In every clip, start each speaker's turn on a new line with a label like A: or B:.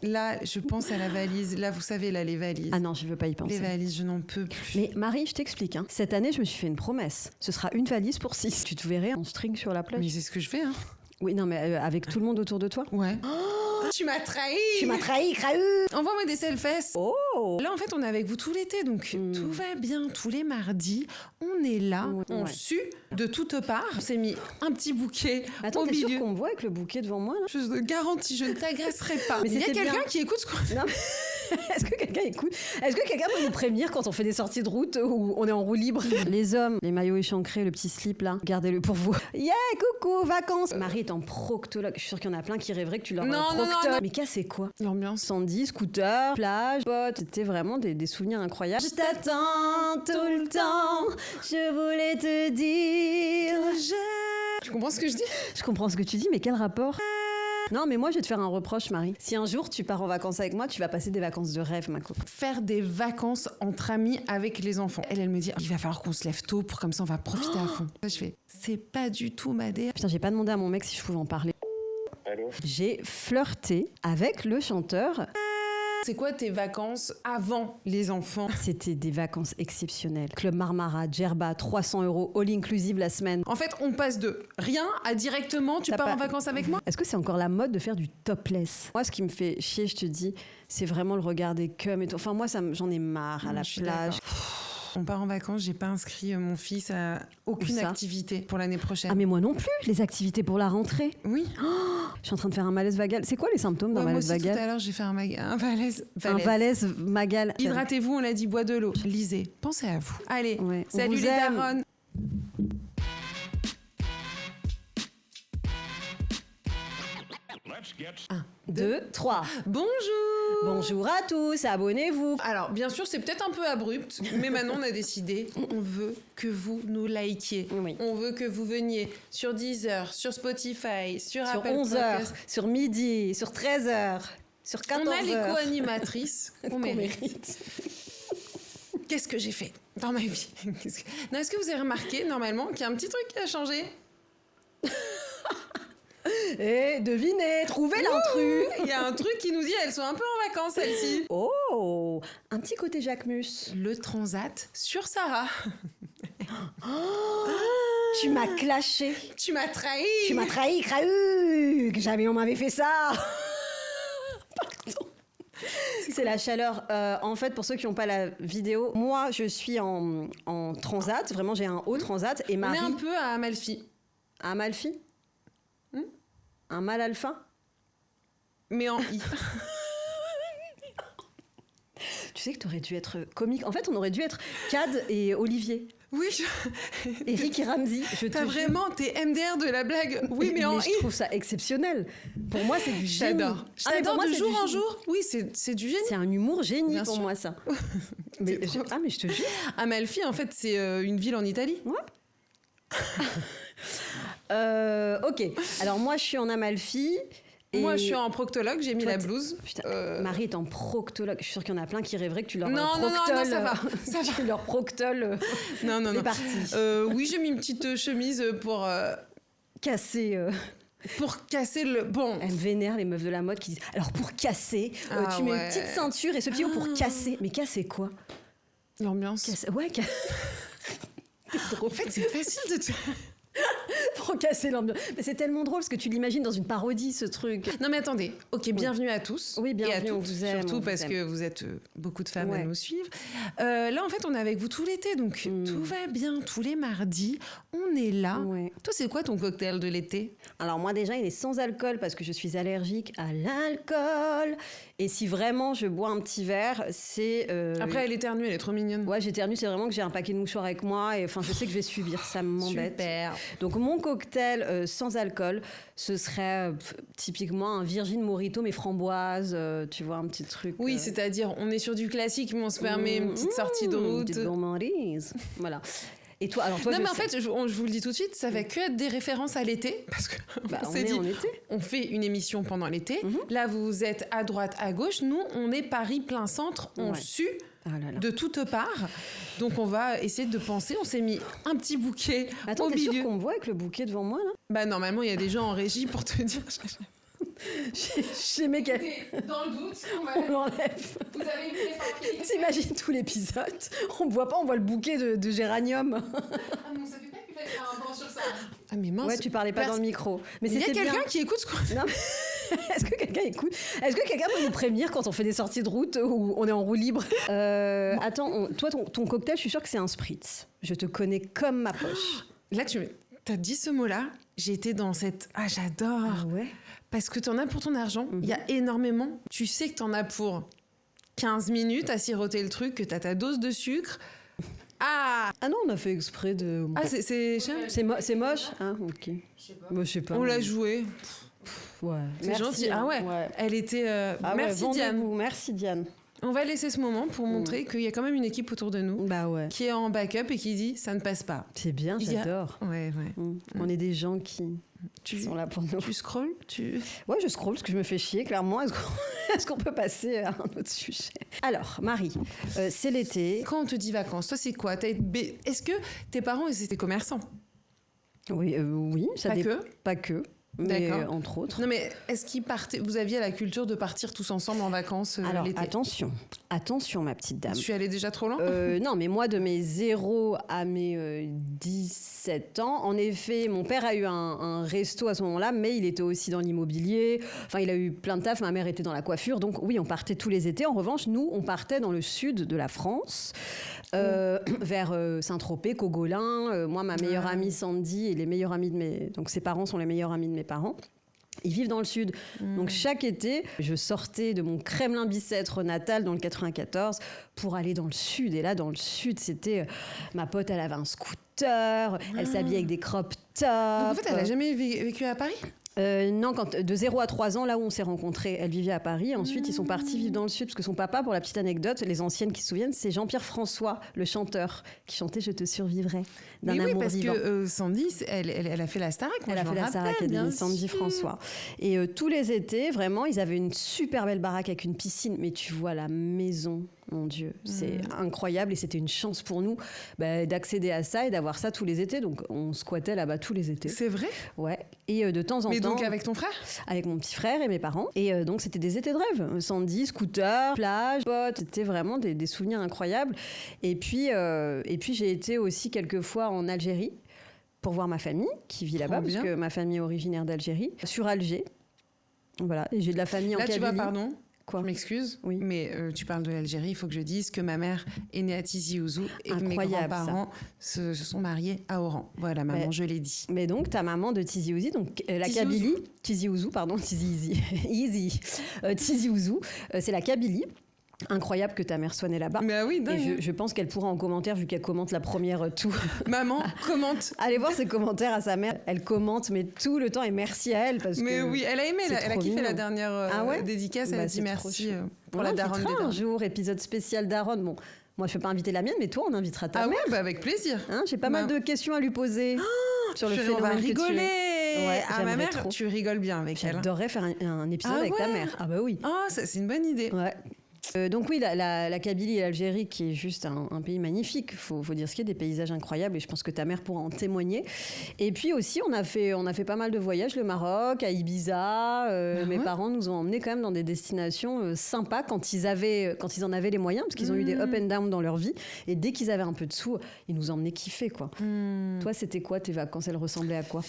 A: Là, je pense à la valise. Là, vous savez, là, les valises.
B: Ah non, je veux pas y penser.
A: Les valises, je n'en peux plus.
B: Mais Marie, je t'explique. Cette année, je me suis fait une promesse. Ce sera une valise pour 6. Tu te verrais en string sur la plage.
A: Mais c'est ce que je fais, hein.
B: Oui, non, mais avec tout le monde autour de toi.
A: Ouais. Tu m'as trahi.
B: Tu m'as trahi, Crahu.
A: Envoie-moi des selfies.
B: Oh.
A: Là, en fait, on est avec vous tout l'été, donc tout va bien. Tous les mardis, on est là, on sue de toutes parts. On s'est mis un petit bouquet
B: Attends,
A: au
B: t'es
A: milieu.
B: sûr qu'on me voit avec le bouquet devant moi, là?
A: Je te garantis, je ne t'agresserai pas.
B: Mais
A: il y a
B: c'était
A: quelqu'un
B: bien.
A: qui écoute ce qu'on...
B: Non, mais est-ce que quelqu'un écoute? Est-ce que quelqu'un peut nous prévenir quand on fait des sorties de route où on est en roue libre? Les hommes, les maillots échancrés, le petit slip là, gardez-le pour vous. Yeah, coucou, vacances. Marie est en proctologue. Je suis sûre qu'il y en a plein qui rêveraient que tu leur
A: Non.
B: Mais c'est quoi?
A: L'ambiance.
B: Sandy, scooter, plage, potes. C'était vraiment des souvenirs incroyables. Je t'attends tout le temps. Je voulais te dire.
A: Tu comprends ce que je dis?
B: Je comprends ce que tu dis, mais quel rapport? Non, mais moi, je vais te faire un reproche, Marie. Si un jour tu pars en vacances avec moi, tu vas passer des vacances de rêve, ma copine.
A: Faire des vacances entre amis avec les enfants. Elle me dit, il va falloir qu'on se lève tôt pour comme ça on va profiter à fond. Je fais, c'est pas du tout ma dé.
B: Putain, j'ai pas demandé à mon mec si je pouvais en parler.
C: Allô?
B: J'ai flirté avec le chanteur.
A: C'est quoi tes vacances avant les enfants?
B: C'était des vacances exceptionnelles. Club Marmara, Djerba, 300 € all inclusive la semaine.
A: En fait, on passe de rien à directement, tu
B: T'as
A: pars
B: pas-
A: en vacances avec moi?
B: Est-ce que c'est encore la mode de faire du topless? Moi, ce qui me fait chier, je te dis, c'est vraiment le regard des cums et tout. Enfin, moi, j'en ai marre à la
A: Je suis
B: plage.
A: d'accord. On part en vacances, j'ai pas inscrit mon fils à aucune
B: Où ça?
A: activité pour l'année prochaine.
B: Ah, mais moi non plus, les activités pour la rentrée.
A: Oui.
B: Je suis en train de faire un malaise vagal. C'est quoi les symptômes d'un
A: Ouais, moi
B: malaise
A: aussi, tout
B: vagal?
A: à l'heure, j'ai fait un valaise.
B: Un malaise magal.
A: Hydratez-vous, on l'a dit, bois de l'eau. Lisez, pensez à vous. Allez,
B: Ouais, on
A: salut
B: vous
A: les
B: aime.
A: darons.
C: Let's get
B: 1, 2, 3.
A: Bonjour.
B: Bonjour à tous, abonnez-vous.
A: Alors, bien sûr, c'est peut-être un peu abrupt, mais maintenant on a décidé, on veut que vous nous likiez.
B: Oui.
A: On veut que vous veniez sur Deezer, sur Spotify, sur
B: Sur
A: Apple
B: 11h,
A: Podcast.
B: sur midi, sur 13h, sur 14h.
A: On a les co-animatrices qu'on
B: Qu'on
A: mérite.
B: mérite.
A: Qu'est-ce que j'ai fait dans ma vie? Non, est-ce que vous avez remarqué, normalement, qu'il y a un petit truc qui a changé?
B: Et devinez, trouvez l'intrus.
A: Il y a un truc qui nous dit, elles sont un peu en vacances, celles-ci.
B: Oh, un petit côté Jacquemus.
A: Le transat sur Sarah.
B: Tu m'as clashé.
A: Tu m'as trahi.
B: Tu m'as trahi, Crahu. Que jamais on m'avait fait ça. Pardon. C'est la chaleur. En fait, pour ceux qui n'ont pas la vidéo, moi, je suis en transat. Vraiment, j'ai un haut transat. Et
A: On
B: Marie...
A: est un peu à Amalfi.
B: Un Amalfi Un mal alpha.
A: Mais en I.
B: Tu sais que t'aurais dû être comique. En fait, on aurait dû être Cad et Olivier.
A: Oui,
B: Eric et Ramsey.
A: t'as vraiment tes MDR de la blague. Oui, mais en I.
B: je trouve ça exceptionnel. Pour moi, c'est du génie.
A: J'adore.
B: Ah, mais pour
A: J'adore
B: moi,
A: de
B: c'est
A: jour
B: du
A: en
B: génie.
A: jour. Oui, c'est du génie.
B: C'est un humour génie
A: Bien
B: pour
A: sûr.
B: moi, ça. mais je te jure.
A: Amalfi, en fait, c'est une ville en Italie.
B: Ouais. Ok. Alors, moi, je suis en Amalfi. Et...
A: Moi, je suis en proctologue, j'ai mis
B: Toi,
A: la blouse.
B: Putain, Marie est en proctologue. Je suis sûre qu'il y en a plein qui rêveraient que tu leur
A: Non,
B: proctoles.
A: ça va. Ça va.
B: Tu leur proctoles.
A: Non,
B: C'est parti.
A: Oui, j'ai mis une petite chemise
B: Casser.
A: pour casser le... Bon,
B: Elles vénèrent les meufs de la mode qui disent alors pour casser,
A: Ah
B: tu mets
A: ouais.
B: une petite ceinture et ce petit haut pour casser. Mais casser quoi?
A: l'ambiance.
B: Ouais,
A: En fait, c'est facile de...
B: pour casser l'ambiance. Mais c'est tellement drôle parce que tu l'imagines dans une parodie ce truc.
A: Non mais attendez, ok, bienvenue à tous.
B: Oui, bienvenue,
A: et à
B: on
A: toutes,
B: vous aime,
A: surtout
B: on vous
A: parce
B: aime.
A: que vous êtes beaucoup de femmes à
B: Ouais.
A: nous suivre. Là, en fait, on est avec vous tout l'été, donc tout va bien. Tous les mardis, on est là.
B: Ouais.
A: Toi, c'est quoi ton cocktail de l'été?
B: Alors moi déjà il est sans alcool parce que je suis allergique à l'alcool. Et si vraiment je bois un petit verre, c'est...
A: Après, elle éternue, elle est trop mignonne.
B: Ouais, j'éternue, c'est vraiment que j'ai un paquet de mouchoirs avec moi et enfin je sais que je vais subir, ça m'embête.
A: Super.
B: Donc mon cocktail sans alcool, ce serait typiquement un Virgin Mojito mais framboise, tu vois, un petit truc.
A: Oui, c'est-à-dire, on est sur du classique, mais on se permet une petite sortie de
B: Une
A: route.
B: petite gourmandise. Voilà. Et toi, alors toi,
A: Non,
B: je
A: mais en
B: sais-
A: fait, je vous le dis tout de suite, ça va que être des références à l'été, parce que
B: Bah,
A: on
B: on
A: s'est
B: est
A: dit,
B: en été.
A: on fait une émission pendant l'été. Là, vous êtes à droite, à gauche. Nous, on est Paris plein centre. On
B: Ouais.
A: sue
B: Ah là là.
A: de toutes parts. Donc, on va essayer de penser. On s'est mis un petit bouquet
B: Attends,
A: au
B: t'es sûr
A: milieu.
B: qu'on me voit avec le bouquet devant moi là?
A: Bah, normalement, il y a des gens en régie pour te dire.
B: J'aimais qu'elle...
A: Dans le doute,
B: On l'enlève.
A: vous avez vu les papiers.
B: T'imagines tout l'épisode, on voit pas, on voit le bouquet de géranium.
A: Ah non, ça fait pas qu'il fallait faire un banc sur ça. Ah mais mince.
B: Ouais, tu parlais pas dans le micro. Mais
A: il y a
B: c'était
A: quelqu'un
B: bien.
A: qui écoute ce qu'on...
B: Non, mais- Est-ce que quelqu'un écoute? Est-ce que quelqu'un peut nous prévenir quand on fait des sorties de route où on est en roue libre? Attends, toi, ton cocktail, je suis sûre que c'est un spritz. Je te connais comme ma poche.
A: Là, t'as dit ce mot-là, j'ai été dans cette... Ah, j'adore.
B: Ah ouais?
A: Parce que t'en as pour ton argent, il y a énormément. Tu sais que t'en as pour 15 minutes à siroter le truc, que t'as ta dose de sucre. Ah,
B: Ah non, on a fait exprès de...
A: ah c'est
B: C'est moche? Hein, ok. Moi, je sais pas.
A: on l'a joué.
B: Ouais.
A: C'est
B: Merci,
A: gentil. Ah ouais, elle était...
B: Ah
A: merci
B: ouais,
A: Diane.
B: vendez-vous. Merci Diane.
A: On va laisser ce moment pour montrer qu'il y a quand même une équipe autour de nous
B: Bah ouais.
A: qui est en backup et qui dit ça ne passe pas.
B: C'est bien,
A: Il y a-
B: j'adore.
A: Ouais.
B: On est des gens qui sont là pour nous.
A: Tu scrolles
B: Ouais, je scrolle parce que je me fais chier, clairement. Est-ce qu'on peut passer à un autre sujet? Alors, Marie, c'est l'été.
A: Quand on te dit vacances, toi c'est quoi Est-ce que tes parents ils étaient commerçants?
B: Oui, oui, ça
A: Pas
B: dépend.
A: que.
B: Pas que, mais
A: D'accord.
B: entre autres.
A: Non mais est-ce qu'ils partaient? Vous aviez la culture de partir tous ensemble en vacances
B: Alors,
A: l'été?
B: attention, ma petite dame.
A: Je suis allée déjà trop loin.
B: Non, mais moi, de mes 0 à mes 17 ans, en effet, mon père a eu un resto à ce moment-là, mais il était aussi dans l'immobilier. Enfin, il a eu plein de taf. Ma mère était dans la coiffure. Donc, oui, on partait tous les étés. En revanche, nous, on partait dans le sud de la France, vers Saint-Tropez, Cogolin. Moi, ma meilleure amie Sandy et les meilleurs amis de mes... Donc, ses parents sont les meilleurs amis de mes parents. Ils vivent dans le sud. Donc chaque été, je sortais de mon Kremlin-Bicêtre natal dans le 94 pour aller dans le sud. Et là, dans le sud, c'était ma pote, elle avait un scooter, elle s'habillait avec des crop tops.
A: Donc en fait, elle a jamais vécu à Paris?
B: Non, de 0 à 3 ans, là où on s'est rencontrés, elle vivait à Paris. Ensuite, ils sont partis vivre dans le sud parce que son papa, pour la petite anecdote, les anciennes qui se souviennent, c'est Jean-Pierre François, le chanteur, qui chantait Je te survivrai d'un
A: Mais oui,
B: amour
A: parce
B: vivant.
A: que Sandy, elle a fait la Starac.
B: Elle a fait la Star Academy, Sandy François. Et tous les étés, vraiment, ils avaient une super belle baraque avec une piscine. Mais tu vois la maison, mon Dieu, c'est incroyable. Et c'était une chance pour nous d'accéder à ça et d'avoir ça tous les étés. Donc, on squattait là-bas tous les étés.
A: C'est vrai?
B: Ouais. Et de temps en
A: Mais
B: temps...
A: donc avec ton frère?
B: Avec mon petit frère et mes parents. Et donc, c'était des étés de rêve. Sandy, scooter, plage, potes. C'était vraiment des souvenirs incroyables. Et puis j'ai été aussi quelques fois en Algérie pour voir ma famille qui vit là-bas, parce que ma famille est originaire d'Algérie, sur Alger. Voilà. Et j'ai de la famille en Kabylie.
A: Là, tu vois, pardon.
B: Quoi?
A: Je m'excuse,
B: Oui.
A: mais tu parles de l'Algérie, il faut que je dise que ma mère est née à Tizi Ouzou et que mes
B: Incroyable,
A: grands-parents se sont mariés à Oran. Voilà, maman, je l'ai dit.
B: Mais donc, ta maman de Tizi Ouzou, donc la Kabylie, Tizi Ouzou, pardon, Tizi Easy, Tizi Ouzou, c'est la Kabylie. Incroyable que ta mère soit née là-bas.
A: Mais oui, dingue.
B: Et je pense qu'elle pourra en commentaire, vu qu'elle commente la première tout.
A: Maman, commente.
B: Allez voir ses commentaires à sa mère. Elle commente, mais tout le temps, et merci à elle. Parce
A: Mais
B: que
A: oui, elle a aimé, elle a
B: trop
A: kiffé
B: mignon.
A: la dernière dédicace. Elle a dit
B: c'est
A: merci
B: trop chou.
A: pour
B: On
A: la daronne
B: invitera
A: des
B: un
A: darons.
B: jour, épisode spécial daronne. Bon, moi, je ne vais pas inviter la mienne, mais toi, on invitera ta
A: Ah
B: mère.
A: ouais, avec plaisir.
B: Hein, j'ai pas mal de questions à lui poser sur le
A: On
B: phénomène
A: va
B: que tu es.
A: rigoler.
B: Ouais,
A: Ah, ma
B: j'aimerais
A: mère,
B: trop.
A: tu rigoles bien avec elle.
B: J'adorerais faire un épisode
A: Ah
B: avec ta
A: ouais
B: mère. Ah bah oui.
A: Ah, c'est une bonne idée.
B: Ouais. Donc oui, la Kabylie et l'Algérie, qui est juste un pays magnifique. Faut dire ce qu'il y a, des paysages incroyables, et je pense que ta mère pourra en témoigner. Et puis aussi, on a fait pas mal de voyages, le Maroc, à Ibiza. Mes parents nous ont emmenés quand même dans des destinations sympas quand ils en avaient les moyens, parce qu'ils ont eu des up and down dans leur vie. Et dès qu'ils avaient un peu de sous, ils nous emmenaient kiffer, quoi. Toi, c'était quoi tes vacances? Elles ressemblaient à quoi?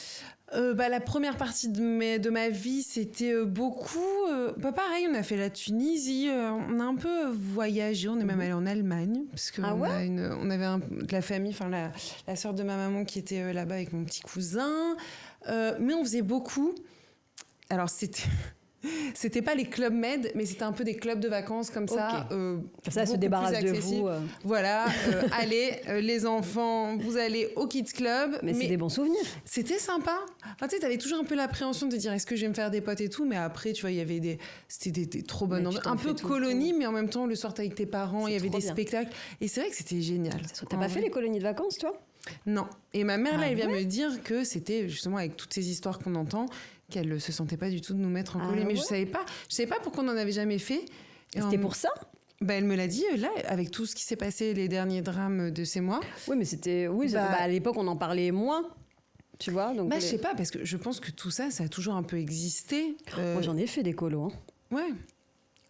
A: La première partie de ma vie, c'était beaucoup... pareil, on a fait la Tunisie, on a un peu voyagé, on est même allé en Allemagne, parce qu'on on avait de la famille, enfin la sœur de ma maman qui était là-bas avec mon petit cousin. Mais on faisait beaucoup... Alors, c'était pas les clubs med, mais c'était un peu des clubs de vacances comme ça.
B: Ça se débarrasse de vous.
A: Voilà, allez, les enfants, vous allez au Kids Club.
B: Mais c'est des bons souvenirs.
A: C'était sympa. Enfin, tu sais, t'avais toujours un peu l'appréhension de dire est-ce que je vais me faire des potes et tout, mais après, tu vois, il y avait c'était des trop bonnes ambiances. Un peu colonie, mais en même temps, le soir avec tes parents, il y avait des spectacles. Et c'est vrai que c'était génial.
B: T'as pas fait les colonies de vacances, toi?
A: Non. Et ma mère, là, elle vient me dire que c'était justement avec toutes ces histoires qu'on entend, qu'elle ne se sentait pas du tout de nous mettre en colonie. Mais je savais pas pourquoi on n'en avait jamais fait.
B: C'était pour ça?
A: Elle me l'a dit, là, avec tout ce qui s'est passé, les derniers drames de ces mois.
B: Oui, mais à l'époque, on en parlait moins. tu vois. Donc
A: je sais pas, parce que je pense que tout ça a toujours un peu existé.
B: Moi, j'en ai fait des colos. Hein.
A: Ouais.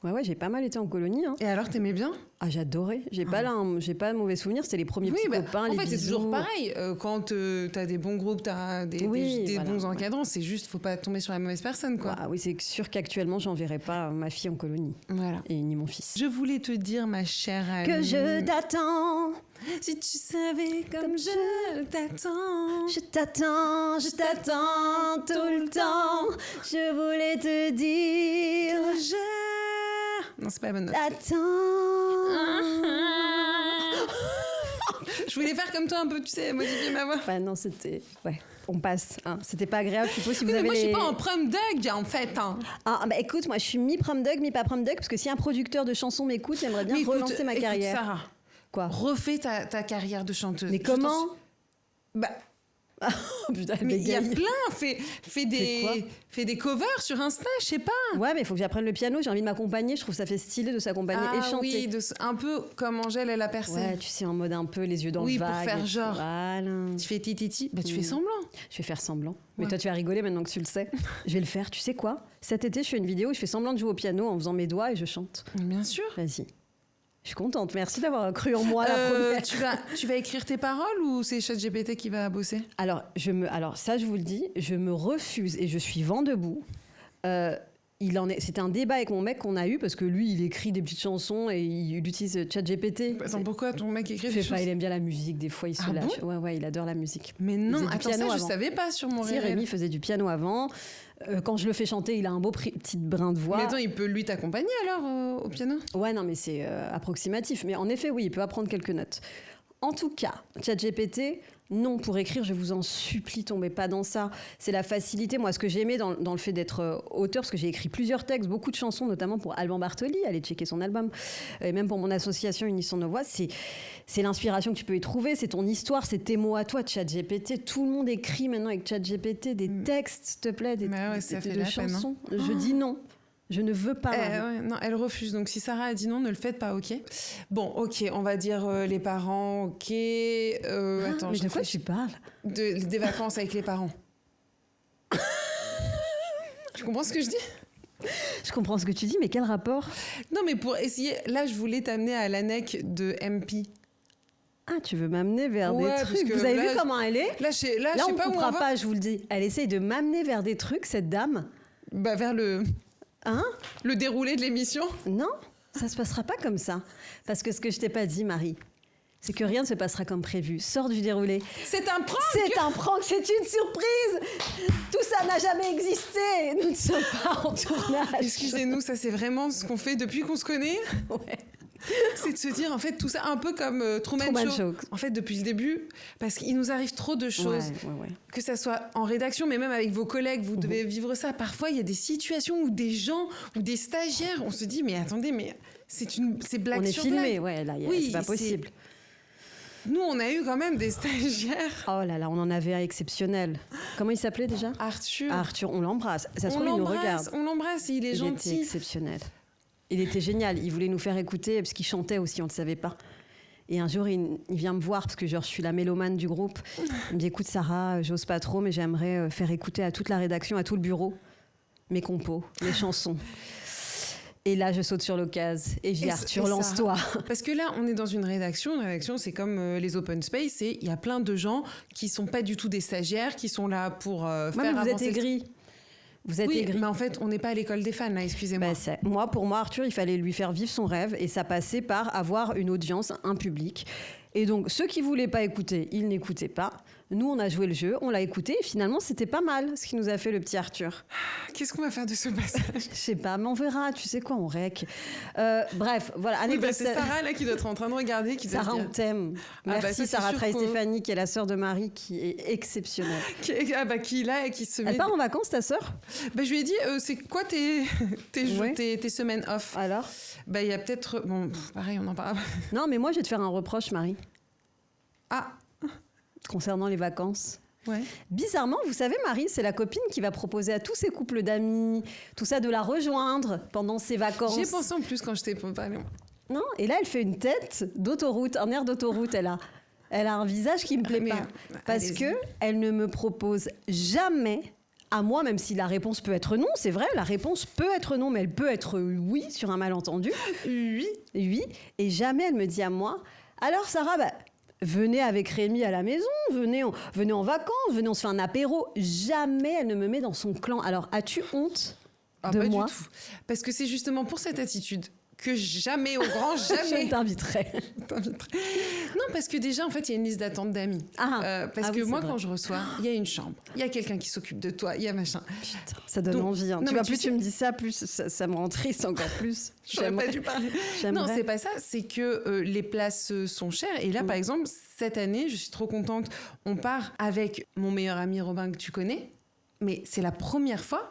B: Ouais, j'ai pas mal été en colonie. Hein.
A: Et alors, t'aimais bien ?
B: Ah, j'adorais. J'ai pas de mauvais souvenirs. C'était les premiers petits copains, les bisous. En fait,
A: c'est toujours pareil. Quand t'as des bons groupes, t'as des bons encadrants, c'est juste, faut pas tomber sur la mauvaise personne, quoi.
B: Ah, oui, c'est sûr qu'actuellement, j'enverrai pas ma fille en colonie.
A: Voilà.
B: Et ni mon fils.
A: Je voulais te dire, ma chère amie,
B: que je t'attends.
A: Si tu savais comme je t'attends.
B: Je t'attends tout le temps. Je voulais te dire
A: que je... Non, c'est pas la bonne note. Je voulais faire comme toi un peu, tu sais, modifier ma voix.
B: Bah non, c'était... Ouais, on passe. Hein. C'était pas agréable, je suppose, si vous avez
A: moi, je suis pas en prom dog, en fait. Hein.
B: Ah, bah écoute, moi, je suis mi-prom dog, mi-pas prom dog, parce que si un producteur de chansons m'écoute, j'aimerais bien relancer ma carrière.
A: Sarah,
B: quoi ?
A: Refais ta carrière de chanteuse.
B: Mais comment ?
A: Bah...
B: Putain,
A: mais il y a plein, fais des covers sur Insta, je sais pas.
B: Ouais, mais il faut que j'apprenne le piano, j'ai envie de m'accompagner, je trouve ça fait stylé de s'accompagner et chanter.
A: Oui, un peu comme Angèle, elle a percé.
B: Ouais, tu sais, en mode un peu les yeux dans le vague.
A: Oui, pour faire genre.
B: Voilà.
A: Tu fais titi, bah tu fais semblant.
B: Je vais faire semblant. Mais toi, tu vas rigoler maintenant que tu le sais. Je vais le faire, tu sais quoi ? Cet été, je fais une vidéo où je fais semblant de jouer au piano en faisant mes doigts et je chante.
A: Bien sûr.
B: Vas-y. Je suis contente, merci d'avoir cru en moi la première.
A: Tu vas écrire tes paroles ou c'est ChatGPT qui va bosser ?
B: Alors ça, je vous le dis, je me refuse et je suis vent debout. C'était un débat avec mon mec qu'on a eu parce que lui, il écrit des petites chansons et il utilise ChatGPT.
A: Attends, pourquoi ton mec écrit des choses ?
B: Il aime bien la musique, des fois il se lâche.
A: Bon
B: ouais, il adore la musique.
A: Mais non, attends, ça je savais pas sur mon réel.
B: Rémi faisait du piano avant. Quand je le fais chanter, il a un beau petit brin de voix.
A: Mais attends, il peut lui t'accompagner alors au piano ?
B: Ouais, non, mais c'est approximatif. Mais en effet, oui, il peut apprendre quelques notes. En tout cas, ChatGPT, non, pour écrire, je vous en supplie, tombez pas dans ça. C'est la facilité. Moi, ce que j'ai aimé dans le fait d'être auteur, parce que j'ai écrit plusieurs textes, beaucoup de chansons, notamment pour Alban Bartoli, allez checker son album, et même pour mon association Unissons nos voix, c'est l'inspiration que tu peux y trouver, c'est ton histoire, c'est tes mots à toi, ChatGPT. Tout le monde écrit maintenant avec ChatGPT des textes, s'il te plaît, des chansons. Peine, hein. Je dis non. Je ne veux pas.
A: Non, elle refuse. Donc, si Sarah a dit non, ne le faites pas, ok ? Bon, ok, on va dire les parents, ok. Attends,
B: mais de quoi tu parles ?
A: Des vacances avec les parents. Tu comprends ce que je dis ?
B: Je comprends ce que tu dis, mais quel rapport ?
A: Non, mais pour essayer... Là, je voulais t'amener à l'ANEC de MP.
B: Ah, tu veux m'amener vers des trucs. Vous avez vu comment elle est ?
A: Là, je sais
B: on
A: pas où on
B: comprend
A: va.
B: Pas, je vous le dis. Elle essaye de m'amener vers des trucs, cette dame.
A: Bah, vers le...
B: Hein ?
A: Le déroulé de l'émission ?
B: Non, ça se passera pas comme ça. Parce que ce que je t'ai pas dit, Marie, c'est que rien ne se passera comme prévu. Sors du déroulé.
A: C'est un prank !
B: C'est un prank, c'est une surprise. Tout ça n'a jamais existé. Nous ne sommes pas en tournage.
A: Excusez-nous, ça c'est vraiment ce qu'on fait depuis qu'on se connaît ?
B: Ouais.
A: C'est de se dire, en fait, tout ça un peu comme Truman Show. En fait, depuis le début, parce qu'il nous arrive trop de choses.
B: Ouais.
A: Que ça soit en rédaction, mais même avec vos collègues, vous devez vivre ça. Parfois, il y a des situations où des gens, ou des stagiaires, on se dit, mais attendez, mais c'est blague sur blague.
B: On est filmé, ouais, là, c'est pas possible.
A: Nous, on a eu quand même des stagiaires.
B: Oh là là, on en avait un exceptionnel. Comment il s'appelait déjà ?
A: Arthur,
B: on l'embrasse. Ça se trouve, il nous regarde.
A: On l'embrasse, il est gentil.
B: Il était exceptionnel. Il était génial. Il voulait nous faire écouter, parce qu'il chantait aussi, on ne le savait pas. Et un jour, il vient me voir, parce que je suis la mélomane du groupe. Il me dit, écoute Sarah, j'ose pas trop, mais j'aimerais faire écouter à toute la rédaction, à tout le bureau, mes compos, mes chansons. Et là, je saute sur l'occasion et je dis, Arthur, lance-toi.
A: Parce que là, on est dans une rédaction. Une rédaction, c'est comme les open space. Il y a plein de gens qui sont pas du tout des stagiaires, qui sont là pour faire avancer...
B: Vous êtes aigris. Vous êtes aigri.
A: Mais en fait, on n'est pas à l'école des fans, là, excusez-moi.
B: Pour moi, Arthur, il fallait lui faire vivre son rêve et ça passait par avoir une audience, un public. Et donc, ceux qui voulaient pas écouter, ils n'écoutaient pas. Nous, on a joué le jeu, on l'a écouté et finalement, c'était pas mal ce qui nous a fait le petit Arthur.
A: Qu'est-ce qu'on va faire de ce passage ?
B: Je sais pas, mais on verra. Tu sais quoi, on rec. Bref, voilà.
A: C'est Sarah là qui doit être en train de regarder.
B: Sarah, on t'aime. Merci Sarah Trahi-Stéphanie, qui est la sœur de Marie, qui est exceptionnelle.
A: Qui est là et qui se met...
B: Elle part en vacances, ta sœur ?
A: Je lui ai dit, c'est quoi tes semaines off ?
B: Alors ?
A: Il y a peut-être... Bon, pareil, on en parle.
B: Non, mais moi, je vais te faire un reproche, Marie.
A: Ah.
B: Concernant les vacances.
A: Ouais.
B: Bizarrement, vous savez, Marie, c'est la copine qui va proposer à tous ses couples d'amis, tout ça, de la rejoindre pendant ses vacances.
A: J'y ai pensé en plus quand je t'ai parlé.
B: Non ? Et là, elle fait une tête d'autoroute, un air d'autoroute, elle a. Elle a un visage qui me plaît pas. Parce que elle ne me propose jamais à moi, même si la réponse peut être non, c'est vrai, la réponse peut être non, mais elle peut être oui sur un malentendu. Oui. Et jamais elle me dit à moi, alors Sarah, venez avec Rémi à la maison, venez en vacances, venez, on se fait un apéro. Jamais elle ne me met dans son clan. Alors, as-tu honte de moi?
A: Pas du tout. Parce que c'est justement pour cette attitude que jamais, au grand jamais...
B: Je t'inviterai.
A: Non, parce que déjà, en fait, il y a une liste d'attente d'amis. Parce que moi, quand je reçois, il y a une chambre, il y a quelqu'un qui s'occupe de toi, il y a machin.
B: Putain, ça donne envie. Hein. Tu me dis ça, plus ça me rend triste encore plus.
A: J'aurais pas dû parler. Non, c'est pas ça. C'est que les places sont chères. Et là, par exemple, cette année, je suis trop contente. On part avec mon meilleur ami Robin, que tu connais. Mais c'est la première fois...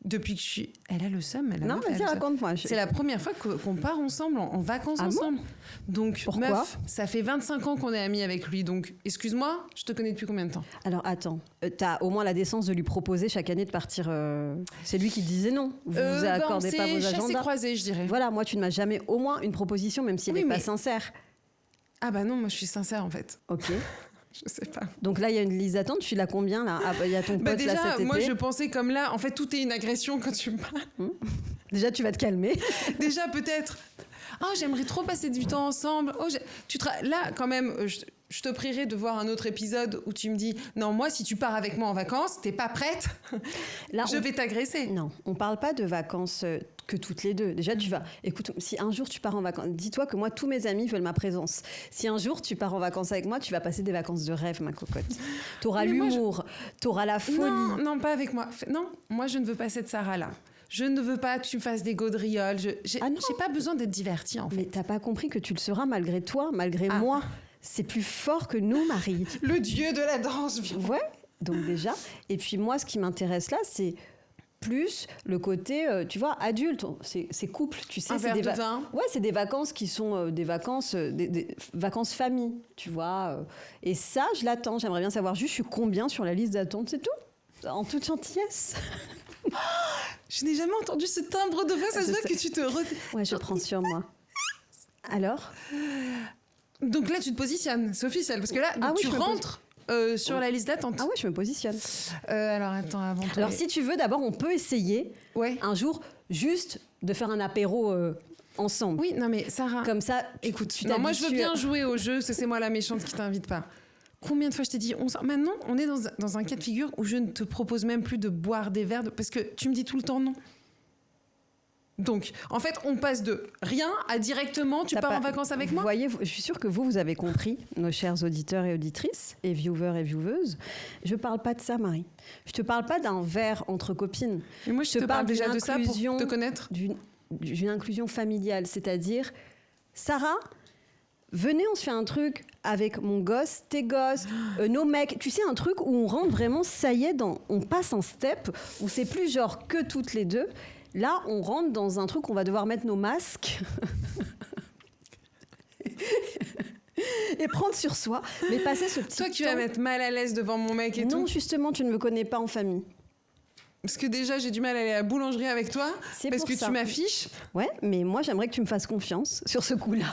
A: Depuis que je suis... Elle a le seum.
B: Non, vas-y, raconte-moi.
A: C'est la première fois qu'on part ensemble, en vacances ensemble. Donc,
B: pourquoi?
A: Meuf, ça fait 25 ans qu'on est amis avec lui. Donc, excuse-moi, je te connais depuis combien de temps?
B: Alors, attends. T'as au moins la décence de lui proposer chaque année de partir... C'est lui qui disait non. Vous vous accordez pas vos agendas.
A: C'est croisé, je dirais.
B: Voilà, moi, tu ne m'as jamais au moins une proposition, même si elle n'est pas sincère.
A: Ah bah non, moi, je suis sincère, en fait.
B: Ok.
A: Je sais pas.
B: Donc là, il y a une liste d'attente. Tu l'as combien là? Il y a ton pote
A: déjà,
B: là cet été.
A: Moi, je pensais comme là. En fait, tout est une agression quand tu me parles.
B: Déjà, tu vas te calmer.
A: Déjà, peut-être. J'aimerais trop passer du temps ensemble. Là, quand même, je te prierai de voir un autre épisode où tu me dis non, moi, si tu pars avec moi en vacances, t'es pas prête. Là, je vais t'agresser.
B: Non, on parle pas de vacances que toutes les deux. Déjà, tu vas... Écoute, si un jour tu pars en vacances, dis-toi que moi, tous mes amis veulent ma présence. Si un jour tu pars en vacances avec moi, tu vas passer des vacances de rêve, ma cocotte. T'auras l'humour, t'auras la folie.
A: Non, pas avec moi. Non, moi, je ne veux pas cette Sarah-là. Je ne veux pas que tu me fasses des gaudrioles. J'ai pas besoin d'être divertie, en fait.
B: Mais t'as pas compris que tu le seras malgré toi, malgré moi. C'est plus fort que nous, Marie.
A: Le dieu de la danse, viens.
B: Ouais, donc déjà. Et puis moi, ce qui m'intéresse là, c'est plus le côté, tu vois, adulte. C'est couple, tu sais.
A: Un verre de vin.
B: Ouais, c'est des vacances qui sont des vacances famille, tu vois. Et ça, je l'attends. J'aimerais bien savoir juste, je suis combien sur la liste d'attente, c'est tout. En toute gentillesse.
A: Je n'ai jamais entendu ce timbre de voix, ça se voit que tu te...
B: Ouais, je prends sur moi. Alors?
A: Donc là, tu te positionnes, c'est officiel, parce que là, tu rentres sur la liste d'attente.
B: Ah ouais, je me positionne.
A: Alors attends, avant toi.
B: Alors si tu veux, d'abord, on peut essayer un jour juste de faire un apéro ensemble.
A: Oui, non mais Sarah...
B: Comme ça,
A: écoute, moi je veux bien jouer au jeu, c'est moi la méchante qui t'invite pas. Combien de fois je t'ai dit, maintenant, on est dans un cas de figure où je ne te propose même plus de boire des verres, parce que tu me dis tout le temps non. Donc, en fait, on passe de rien à directement, tu pars en vacances avec moi.
B: Vous voyez, je suis sûre que vous avez compris, nos chers auditeurs et auditrices, et viewers et vieweuses. Je parle pas de ça, Marie. Je te parle pas d'un verre entre copines.
A: Mais moi, je te parle déjà de ça pour te connaître.
B: D'une inclusion familiale, c'est-à-dire, Sarah, venez, on se fait un truc avec mon gosse, tes gosses, nos mecs. Tu sais, un truc où on rentre vraiment, ça y est, on passe un step, où c'est plus genre que toutes les deux. Là, on rentre dans un truc où on va devoir mettre nos masques et prendre sur soi, mais passer ce petit
A: Toi, tu vas mettre mal à l'aise devant mon mec et tout.
B: Non, justement, tu ne me connais pas en famille.
A: Parce que déjà, j'ai du mal à aller à la boulangerie avec toi, parce que tu m'affiches.
B: Ouais, mais moi, j'aimerais que tu me fasses confiance sur ce coup-là.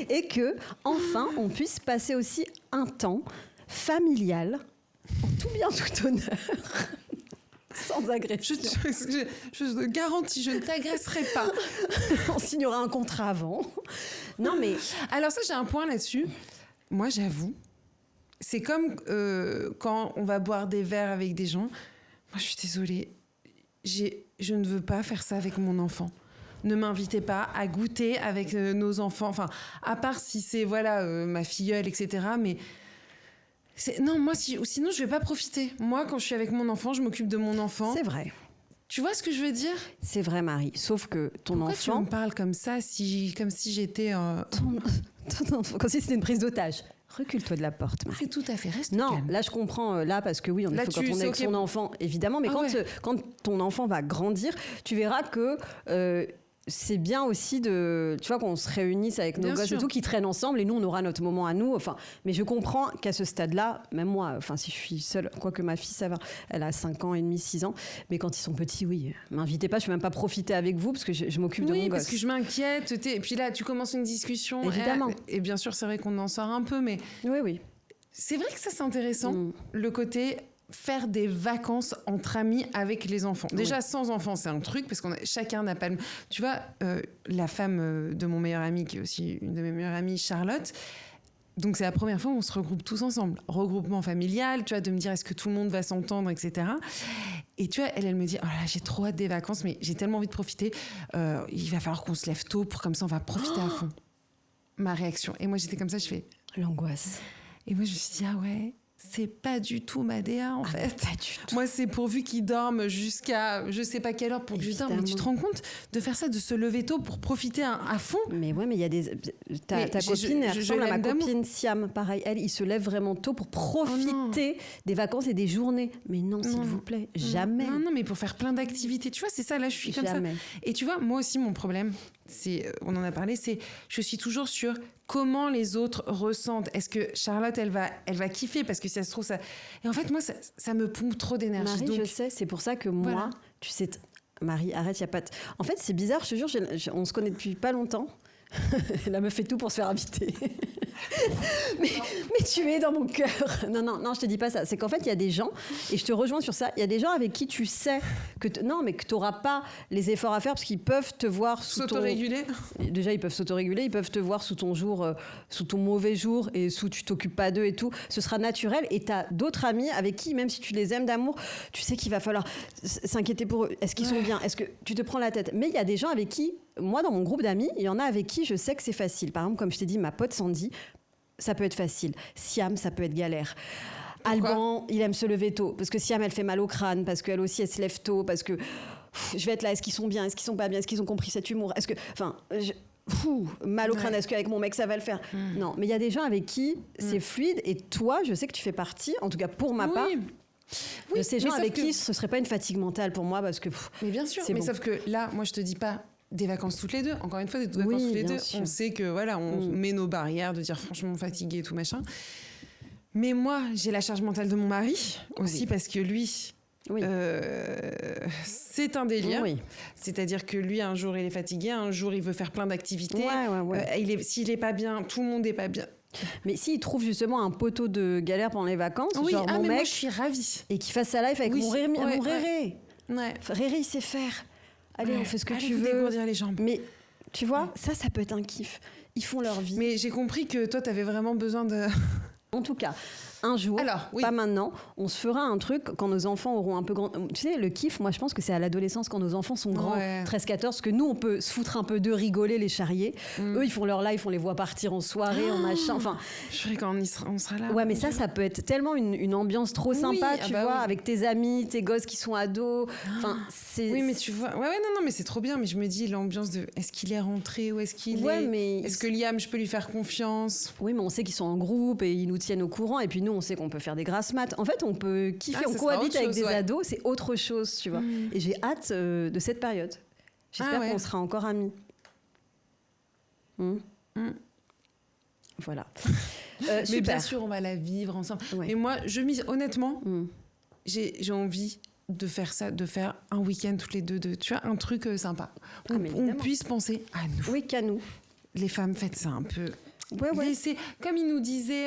B: Et que, enfin, on puisse passer aussi un temps familial, en tout bien, tout honneur. Sans agression.
A: Je te garantis, je ne t'agresserai pas.
B: On signera un contrat avant. Non, mais...
A: Alors ça, j'ai un point là-dessus. Moi, j'avoue, c'est comme quand on va boire des verres avec des gens. Moi, je suis désolée. Je ne veux pas faire ça avec mon enfant. Ne m'invitez pas à goûter avec nos enfants. Enfin, à part si c'est ma filleule, etc. Mais... Non, moi, sinon, je vais pas profiter. Moi, quand je suis avec mon enfant, je m'occupe de mon enfant.
B: C'est vrai.
A: Tu vois ce que je veux dire?
B: C'est vrai, Marie. Sauf que ton enfant...
A: Pourquoi tu me parles comme ça, comme si j'étais...
B: Ton enfant, comme si c'était une prise d'otage. Recule-toi de la porte, Marie.
A: C'est tout à fait, reste
B: Non,
A: calme.
B: Là, je comprends, parce que oui, quand on est avec son enfant, évidemment, mais quand ton enfant va grandir, tu verras que... c'est bien aussi tu vois, qu'on se réunisse avec nos gosses et tout, qui traînent ensemble, et nous, on aura notre moment à nous. Enfin, mais je comprends qu'à ce stade-là, même moi, enfin, si je suis seule, quoique ma fille, ça va, elle a 5 ans et demi, 6 ans, mais quand ils sont petits, oui, m'invitez pas, je ne vais même pas profiter avec vous, parce que je m'occupe de mon gosse.
A: Oui, parce que je m'inquiète, et puis là, tu commences une discussion.
B: Évidemment.
A: Et bien sûr, c'est vrai qu'on en sort un peu, mais...
B: Oui.
A: C'est vrai que ça, c'est intéressant, le côté... faire des vacances entre amis avec les enfants. Déjà, sans enfants, c'est un truc, parce que chacun n'a pas... Tu vois, la femme de mon meilleur ami, qui est aussi une de mes meilleures amies, Charlotte, donc c'est la première fois où on se regroupe tous ensemble. Regroupement familial, tu vois, de me dire est-ce que tout le monde va s'entendre, etc. Et tu vois, elle me dit, oh là, j'ai trop hâte des vacances, mais j'ai tellement envie de profiter. Il va falloir qu'on se lève tôt pour comme ça, on va profiter à fond. Ma réaction. Et moi, j'étais comme ça, je fais...
B: L'angoisse.
A: Et moi, je me suis dit, ah ouais... C'est pas du tout ma DA, en fait.
B: Pas du tout.
A: Moi, c'est pourvu qu'ils dorment jusqu'à je sais pas quelle heure pour que je dorme. Mais tu te rends compte de faire ça, de se lever tôt pour profiter à fond?
B: Mais ouais, mais il y a des... Ta copine, elle ressemble à ma copine Siam. Pareil, elle, il se lève vraiment tôt pour profiter des vacances et des journées. Mais non, s'il vous plaît, jamais.
A: Non, mais pour faire plein d'activités. Tu vois, c'est ça, là, je suis comme ça. Et tu vois, moi aussi, mon problème, on en a parlé, c'est je suis toujours sur comment les autres ressentent. Est-ce que Charlotte, elle va kiffer parce que si ça se trouve, ça... Et en fait, moi, ça me pompe trop d'énergie.
B: Marie,
A: donc...
B: je sais, c'est pour ça que moi, tu sais... Marie, arrête, il n'y a pas de... En fait, c'est bizarre, je te jure, on se connaît depuis pas longtemps. La meuf fait tout pour se faire inviter. mais tu es dans mon cœur. Non, je te dis pas ça. C'est qu'en fait, il y a des gens, et je te rejoins sur ça, il y a des gens avec qui tu sais que tu n'auras pas les efforts à faire parce qu'ils peuvent te voir sous
A: s'autoréguler.
B: Déjà, ils peuvent s'autoréguler, ils peuvent te voir sous ton jour, sous ton mauvais jour et sous tu t'occupes pas d'eux et tout. Ce sera naturel. Et tu as d'autres amis avec qui, même si tu les aimes d'amour, tu sais qu'il va falloir s'inquiéter pour eux. Est-ce qu'ils sont bien? Est-ce que tu te prends la tête? Mais il y a des gens avec qui, moi, dans mon groupe d'amis, il y en a avec qui je sais que c'est facile. Par exemple, comme je t'ai dit, ma pote Sandy, ça peut être facile. Siam, ça peut être galère.
A: Pourquoi?
B: Alban, il aime se lever tôt. Parce que Siam, elle fait mal au crâne. Parce qu'elle aussi, elle se lève tôt. Parce que je vais être là. Est-ce qu'ils sont bien? Est-ce qu'ils sont pas bien? Est-ce qu'ils ont compris cet humour? Est-ce que... Enfin... mal au crâne, est-ce qu'avec mon mec ça va le faire? Non, mais il y a des gens avec qui c'est fluide, et toi, je sais que tu fais partie, en tout cas pour ma part, de ces gens avec qui ce serait pas une fatigue mentale pour moi, parce que
A: mais bien sûr, mais sauf que là, moi je te dis pas des vacances toutes les deux, encore une fois, des vacances toutes les deux, on sait que voilà, on met nos barrières de dire franchement fatigué et tout machin, mais moi j'ai la charge mentale de mon mari aussi, parce que lui c'est un délire. C'est-à-dire que lui, un jour, il est fatigué, un jour, il veut faire plein d'activités. S'il est pas bien, tout le monde est pas bien.
B: Mais s'il trouve justement un poteau de galère pendant les vacances, genre mon mec,
A: moi, je suis ravie.
B: Et qu'il fasse sa life avec mon Réré. Réré, il sait faire. Allez, on fait ce que tu veux.
A: Dégourdir les jambes.
B: Mais tu vois, ça peut être un kiff. Ils font leur vie.
A: Mais j'ai compris que toi, t'avais vraiment besoin de...
B: En tout cas, un jour, pas maintenant, on se fera un truc quand nos enfants auront un peu grand. Tu sais, le kiff, moi je pense que c'est à l'adolescence quand nos enfants sont grands, 13-14, parce que nous on peut se foutre un peu de rigoler, les charrier. Eux ils font leur live, on les voit partir en soirée, en machin. Enfin,
A: je quand on sera là.
B: Ouais, mais ça peut être tellement une ambiance trop sympa, tu vois, avec tes amis, tes gosses qui sont ados. Enfin, c'est.
A: Oui, mais tu vois, non, mais c'est trop bien. Mais je me dis l'ambiance de, est-ce qu'il est rentré ou est-ce qu'il est. Est-ce que Liam, je peux lui faire confiance?
B: Oui, mais on sait qu'ils sont en groupe et ils nous tiennent au courant, et puis nous on sait qu'on peut faire des grasses maths. En fait, on peut kiffer, on cohabite avec des ados, c'est autre chose, tu vois. Et j'ai hâte de cette période. J'espère qu'on sera encore amis. Voilà.
A: Mais bien sûr, on va la vivre ensemble. Mais moi, honnêtement, j'ai envie de faire ça, de faire un week-end toutes les deux, tu vois, un truc sympa. Où on puisse penser à nous.
B: Oui, qu'à nous.
A: Les femmes, faites ça un peu. C'est comme il nous disait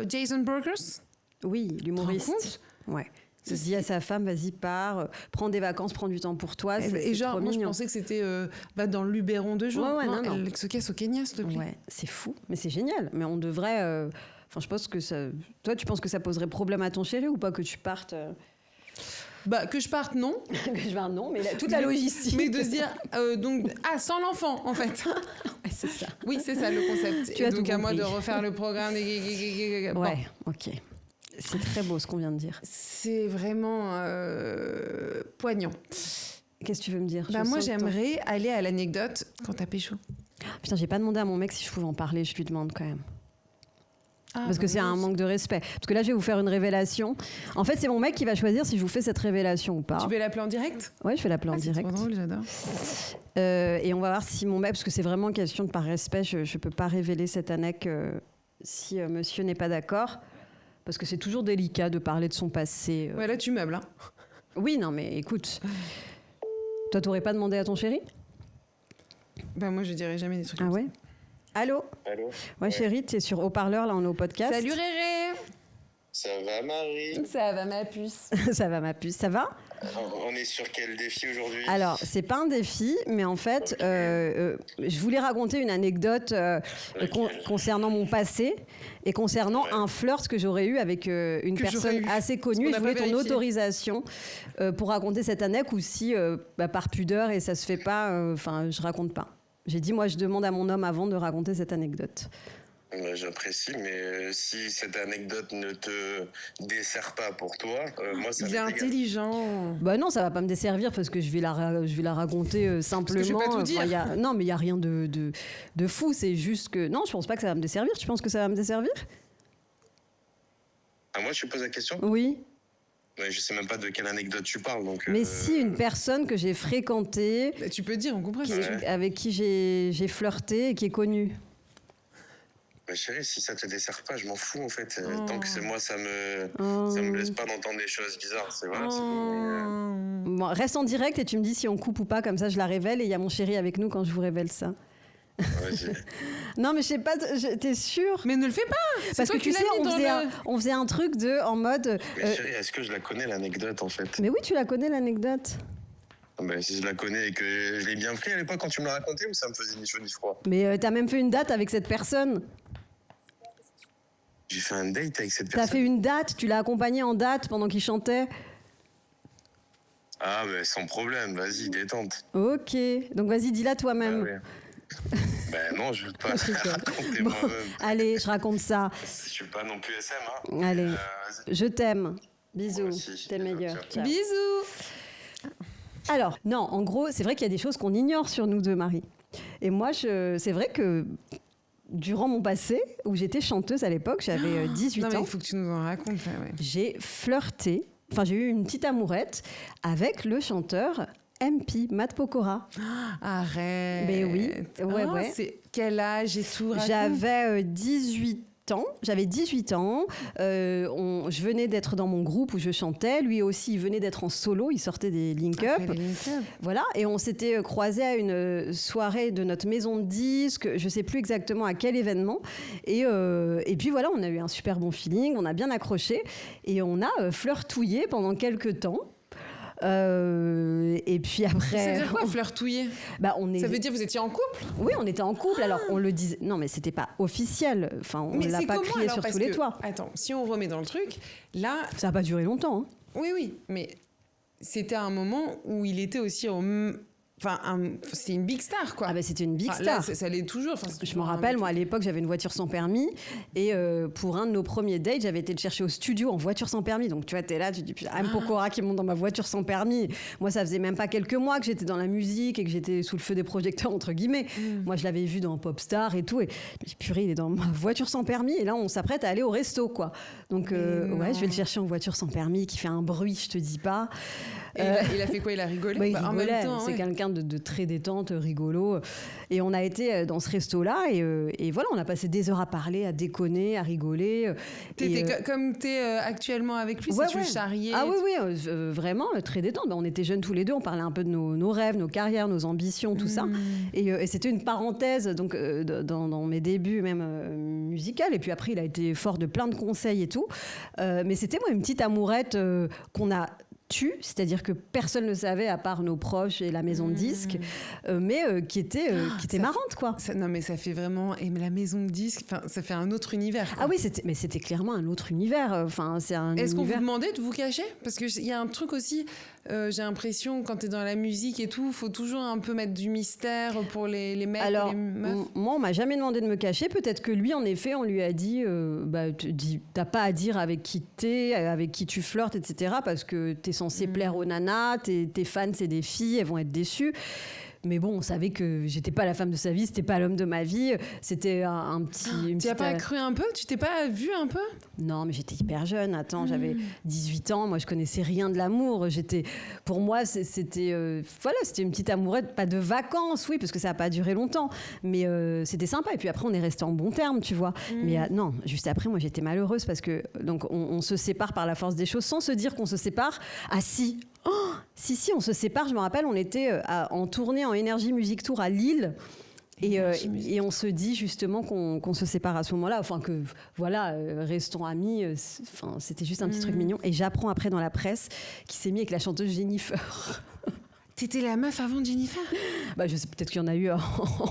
A: Jason Burgers.
B: Oui, l'humoriste. Ouais. Il dit à sa femme, vas-y, pars, prends des vacances, prends du temps pour toi.
A: Et genre, moi, je pensais que c'était dans le Luberon 2 jours.
B: Non.
A: Elle se casse au Kenya, s'il te plaît.
B: Ouais, c'est fou, mais c'est génial. Mais on devrait... Enfin, je pense que ça... Toi, tu penses que ça poserait problème à ton chéri ou pas que tu partes
A: que je parte, non.
B: Que je parte, non, mais toute la logistique.
A: Mais de se dire, sans l'enfant, en fait.
B: C'est ça.
A: Oui, c'est ça le concept. Et donc à moi de refaire le programme.
B: Ouais, ok. C'est très beau ce qu'on vient de dire.
A: C'est vraiment poignant.
B: Qu'est-ce que tu veux me dire?
A: Moi, j'aimerais aller à l'anecdote quand t'as pécho.
B: Putain, j'ai pas demandé à mon mec si je pouvais en parler. Je lui demande quand même. Parce que c'est un manque de respect. Parce que là, je vais vous faire une révélation. En fait, c'est mon mec qui va choisir si je vous fais cette révélation ou pas.
A: Tu veux l'appeler en direct ?
B: Ouais, je vais l'appeler en direct.
A: C'est trop drôle, j'adore.
B: Et on va voir si mon mec, parce que c'est vraiment une question de par respect, je ne peux pas révéler cette anecdote si monsieur n'est pas d'accord. Parce que c'est toujours délicat de parler de son passé.
A: Ouais, là, tu meubles, hein.
B: Oui, non, mais écoute. Toi, t'aurais pas demandé à ton chéri ?
A: Bah, moi, je dirais jamais des trucs
B: Ah
A: comme
B: ouais ? Allô ?
C: Allô ?
B: Ouais, chérie, t'es sur haut-parleur, là, on est au podcast.
A: Salut, Réré.
C: Ça va, Marie ?
A: Ça va, ma puce.
B: Ça va, ma puce, ça va ?
C: On est sur quel défi aujourd'hui ?
B: Alors, c'est pas un défi, mais en fait, je voulais raconter une anecdote concernant mon passé et concernant un flirt que j'aurais eu avec une personne assez connue. Je voulais ton autorisation pour raconter cette anecdote ou si, par pudeur et ça se fait pas, je raconte pas. J'ai dit, moi, je demande à mon homme avant de raconter cette anecdote.
C: J'apprécie, mais si cette anecdote ne te dessert pas pour toi, moi ça
A: Il est intelligent.
B: Bah non, ça va pas me desservir parce que je vais la raconter simplement.
A: Parce que je vais pas tout dire.
B: Non, mais il y a rien de fou. C'est juste que non, je pense pas que ça va me desservir. Tu penses que ça va me desservir ?
C: Ah, moi, je pose la question ?
B: Oui.
C: Ouais, je sais même pas de quelle anecdote tu parles, donc.
B: Mais si une personne que j'ai fréquentée,
A: Tu peux dire, on comprend.
B: avec qui j'ai flirté et qui est connue.
C: Mais chérie, si ça te dessert pas, je m'en fous en fait. Tant que c'est moi, ça me laisse pas d'entendre des choses bizarres, c'est vrai.
B: Bon, reste en direct et tu me dis si on coupe ou pas, comme ça je la révèle et il y a mon chéri avec nous quand je vous révèle ça. Non mais je sais pas, t'es sûre ?
A: Mais ne le fais pas.
B: Parce que tu sais, on faisait un truc en mode.
C: Mais chérie, est-ce que je la connais l'anecdote en fait ?
B: Mais oui, tu la connais l'anecdote.
C: Ben, si je la connais et que je l'ai bien pris à l'époque quand tu me l'as raconté, ou ça me faisait ni chaud ni froid ?
B: Mais t'as même fait une date avec cette personne.
C: J'ai fait un date avec cette personne.
B: T'as fait une date, tu l'as accompagné en date pendant qu'il chantait.
C: Ah ben sans problème, vas-y, détente.
B: Ok, donc vas-y, dis-la toi-même.
C: Ah, ouais. Ben non, je veux pas raconter moi-même.
B: Allez, je raconte ça.
C: Je suis pas non plus SM, hein.
B: Allez, je t'aime. Bisous, t'es le
C: Bisous,
B: meilleur.
C: ciao.
B: Ciao.
A: Bisous.
B: Alors, non, en gros, c'est vrai qu'il y a des choses qu'on ignore sur nous deux, Marie. Et moi, c'est vrai que durant mon passé, où j'étais chanteuse à l'époque, j'avais 18
A: non, mais
B: ans.
A: il faut que tu nous en racontes. Ouais.
B: J'ai flirté, j'ai eu une petite amourette avec le chanteur MP, Matt Pokora.
A: Arrête.
B: Mais oui, ouais.
A: C'est quel âge et tout, raconte.
B: J'avais 18 ans. Je venais d'être dans mon groupe où je chantais. Lui aussi, il venait d'être en solo. Il sortait des link-up. Voilà. Et on s'était croisés à une soirée de notre maison de disques. Je ne sais plus exactement à quel événement. Et puis voilà, on a eu un super bon feeling. On a bien accroché. Et on a flirtouillé pendant quelques temps. Et puis après.
A: Ça veut dire quoi, flirtouiller ? Ça veut dire que vous étiez en couple ?
B: Oui, on était en couple. Alors on le disait. Non, mais c'était pas officiel. On l'a pas crié sur tous les toits.
A: Attends, si on remet dans le truc, là.
B: Ça a pas duré longtemps. Hein.
A: Oui, mais c'était un moment où il était aussi c'est une big star, quoi.
B: Ah c'était une big star.
A: Là, ça l'est toujours.
B: Je me rappelle, moi, à l'époque, j'avais une voiture sans permis. Et pour un de nos premiers dates, j'avais été le chercher au studio en voiture sans permis. Donc, tu vois, t'es là, tu te dis, putain, Pokora qui monte dans ma voiture sans permis. Moi, ça faisait même pas quelques mois que j'étais dans la musique et que j'étais sous le feu des projecteurs, entre guillemets. Moi, je l'avais vu dans Popstar et tout. Et purée, il est dans ma voiture sans permis. Et là, on s'apprête à aller au resto, quoi. Donc, je vais le chercher en voiture sans permis qui fait un bruit, je te dis pas.
A: Et il a fait quoi ? Il a rigolé ?
B: Il rigolait.
A: En même temps,
B: c'est quelqu'un de très détente, rigolo. Et on a été dans ce resto-là et voilà, on a passé des heures à parler, à déconner, à rigoler.
A: Comme t'es actuellement avec lui, si tu le charriais.
B: Ah oui, vraiment très détente. On était jeunes tous les deux, on parlait un peu de nos rêves, nos carrières, nos ambitions, tout ça. Et c'était une parenthèse donc dans mes débuts même musicaux. Et puis après, il a été fort de plein de conseils et tout. Mais c'était moi une petite amourette qu'on a c'est-à-dire que personne ne le savait à part nos proches et la maison de disques, mais qui était marrante, quoi.
A: Non, mais ça fait vraiment... Et la maison de disques, ça fait un autre univers, quoi.
B: Ah oui, c'était clairement un autre univers.
A: Est-ce qu'on vous demandait de vous cacher ? Parce qu'il y a un truc aussi, j'ai l'impression, quand t'es dans la musique et tout, il faut toujours un peu mettre du mystère pour les mecs.
B: Alors,
A: les meufs.
B: moi, on m'a jamais demandé de me cacher. Peut-être que lui, en effet, on lui a dit, t'as pas à dire avec qui t'es, avec qui tu flirtes, etc. Parce que t'es censé plaire aux nanas, tes fans, c'est des filles, elles vont être déçues. Mais bon, on savait que j'étais pas la femme de sa vie, c'était pas l'homme de ma vie. C'était un petit...
A: Tu as pas cru un peu? Tu t'es pas vu un peu?
B: Non, mais j'étais hyper jeune. Attends, j'avais 18 ans. Moi, je connaissais rien de l'amour. Pour moi, c'était c'était une petite amourette, pas de vacances, oui, parce que ça a pas duré longtemps. Mais c'était sympa. Et puis après, on est resté en bons termes, tu vois. Mais non, juste après, moi, j'étais malheureuse parce que donc on se sépare par la force des choses sans se dire qu'on se sépare. Ah si. Oh, si, on se sépare. Je me rappelle, on était en tournée en Energy Music Tour à Lille. Et on se dit justement qu'on se sépare à ce moment-là. Enfin, que voilà, restons amis. C'était juste un petit truc mignon. Et j'apprends après dans la presse qu'il s'est mis avec la chanteuse Jennifer.
A: T'étais la meuf avant Jennifer?
B: Bah, je sais, peut-être qu'il y en a eu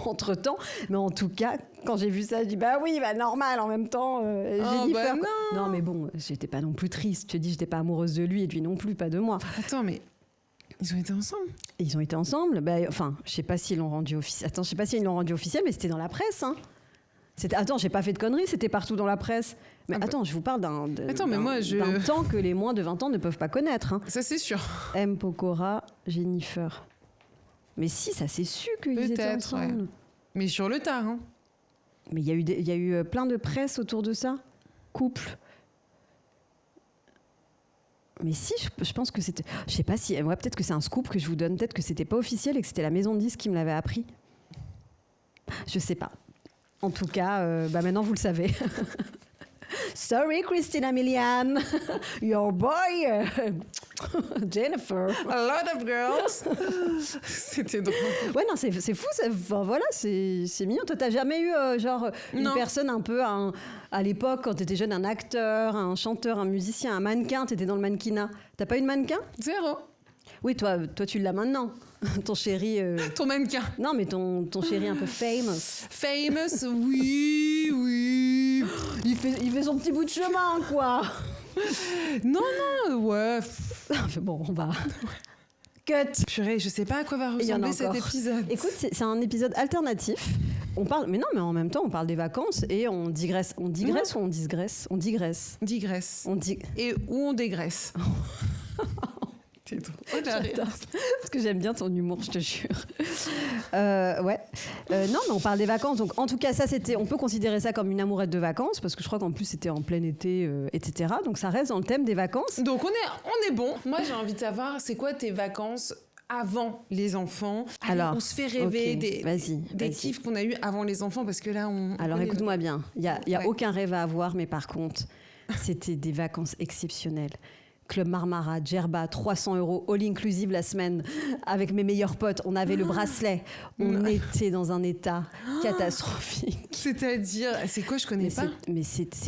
B: entre-temps. Mais en tout cas, quand j'ai vu ça, je dis bah oui, bah normal en même temps. Jennifer.
A: Bah
B: non, mais bon, j'étais pas non plus triste. Je te dis, j'étais pas amoureuse de lui et de lui non plus, pas de moi.
A: Attends, mais ils ont été ensemble?
B: Ils ont été ensemble. Bah, enfin, je sais pas s'ils l'ont rendu officiel. Attends, je sais pas s'ils l'ont rendu officiel, mais c'était dans la presse. Hein. Attends, j'ai pas fait de conneries, c'était partout dans la presse. Mais attends, je vous parle d'un temps que les moins de 20 ans ne peuvent pas connaître. Hein.
A: Ça, c'est sûr.
B: M. Pokora, Jennifer. Mais si, ça c'est su qu'ils étaient ensemble.
A: Ouais. Mais sur le tard. Hein.
B: Mais il y a eu plein de presse autour de ça. Couple. Mais si, je pense que c'était... Je sais pas si... Ouais, peut-être que c'est un scoop que je vous donne. Peut-être que c'était pas officiel et que c'était la maison de disques qui me l'avait appris. Je sais pas. En tout cas, maintenant vous le savez. Sorry, Christina Milian. Your boy, Jennifer.
A: A lot of girls. C'était drôle.
B: Ouais, non, c'est fou. Voilà, c'est mignon. Toi, t'as jamais eu une personne un peu, à l'époque, quand t'étais jeune, un acteur, un chanteur, un musicien, un mannequin, t'étais dans le mannequinat. T'as pas eu de mannequin?
A: Zéro.
B: Oui, toi tu l'as maintenant. Ton chéri...
A: Ton mannequin.
B: Non, mais ton chéri un peu famous.
A: Famous, oui.
B: Il fait son petit bout de chemin, quoi.
A: Non, ouais.
B: Bon, on va... Cut.
A: Purée, je sais pas à quoi va ressembler cet épisode.
B: Écoute, c'est un épisode alternatif. On parle... Mais non, mais en même temps, on parle des vacances et on digresse. On digresse ou on digresse? On digresse.
A: Et où on dégraisse. T'es trop...
B: Parce que j'aime bien ton humour, je te jure. Ouais. Non, mais on parle des vacances. Donc, en tout cas, ça, on peut considérer ça comme une amourette de vacances, parce que je crois qu'en plus, c'était en plein été, etc. Donc, ça reste dans le thème des vacances.
A: Donc, on est bon. Moi, j'ai envie de savoir, c'est quoi tes vacances avant les enfants? Alors, on se fait rêver des kiffs qu'on a eu avant les enfants, parce que là,
B: Alors, écoute-moi bien. Il y a aucun rêve à avoir, mais par contre, c'était des vacances exceptionnelles. Club Marmara, Djerba, 300 € all inclusive la semaine avec mes meilleurs potes. On avait le bracelet. On était dans un état catastrophique.
A: C'est-à-dire, c'est quoi? Je connais pas.
B: Mais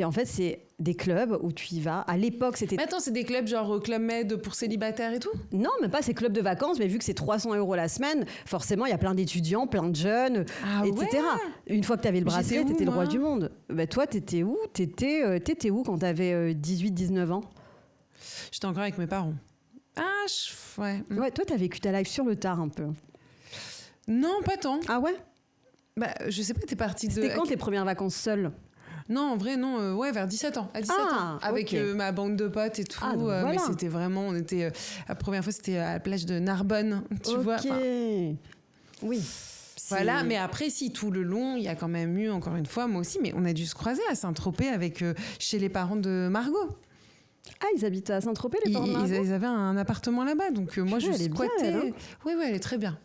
B: en fait, c'est des clubs où tu y vas. À l'époque, c'était...
A: Mais attends, c'est des clubs genre Club Med pour célibataires et tout?
B: Non, mais pas ces clubs de vacances, mais vu que c'est 300 € la semaine, forcément, il y a plein d'étudiants, plein de jeunes, etc. Ouais. Une fois que tu avais le bracelet, t'étais le roi du monde. Bah, toi, t'étais où? T'étais où quand t'avais 18-19 ans?
A: J'étais encore avec mes parents. Ouais.
B: Ouais, toi, t'as vécu ta life sur le tard un peu.
A: Non, pas tant.
B: Ah ouais?
A: Bah, je sais pas, t'es partie de...
B: C'était quand tes premières vacances seules?
A: Non, en vrai, non. Ouais, vers 17 ans. À 17 ans. Avec ma bande de potes et tout. Voilà. Mais c'était vraiment... On était... la première fois, c'était à la plage de Narbonne. Tu vois.
B: Oui.
A: Voilà, mais après, si, tout le long, il y a quand même eu, encore une fois, moi aussi, mais on a dû se croiser à Saint-Tropez chez les parents de Margot.
B: Ah, ils habitent à Saint-Tropez, les parents de Margot?
A: Ils avaient un appartement là-bas, donc moi, je squattais. Oui, elle est très bien.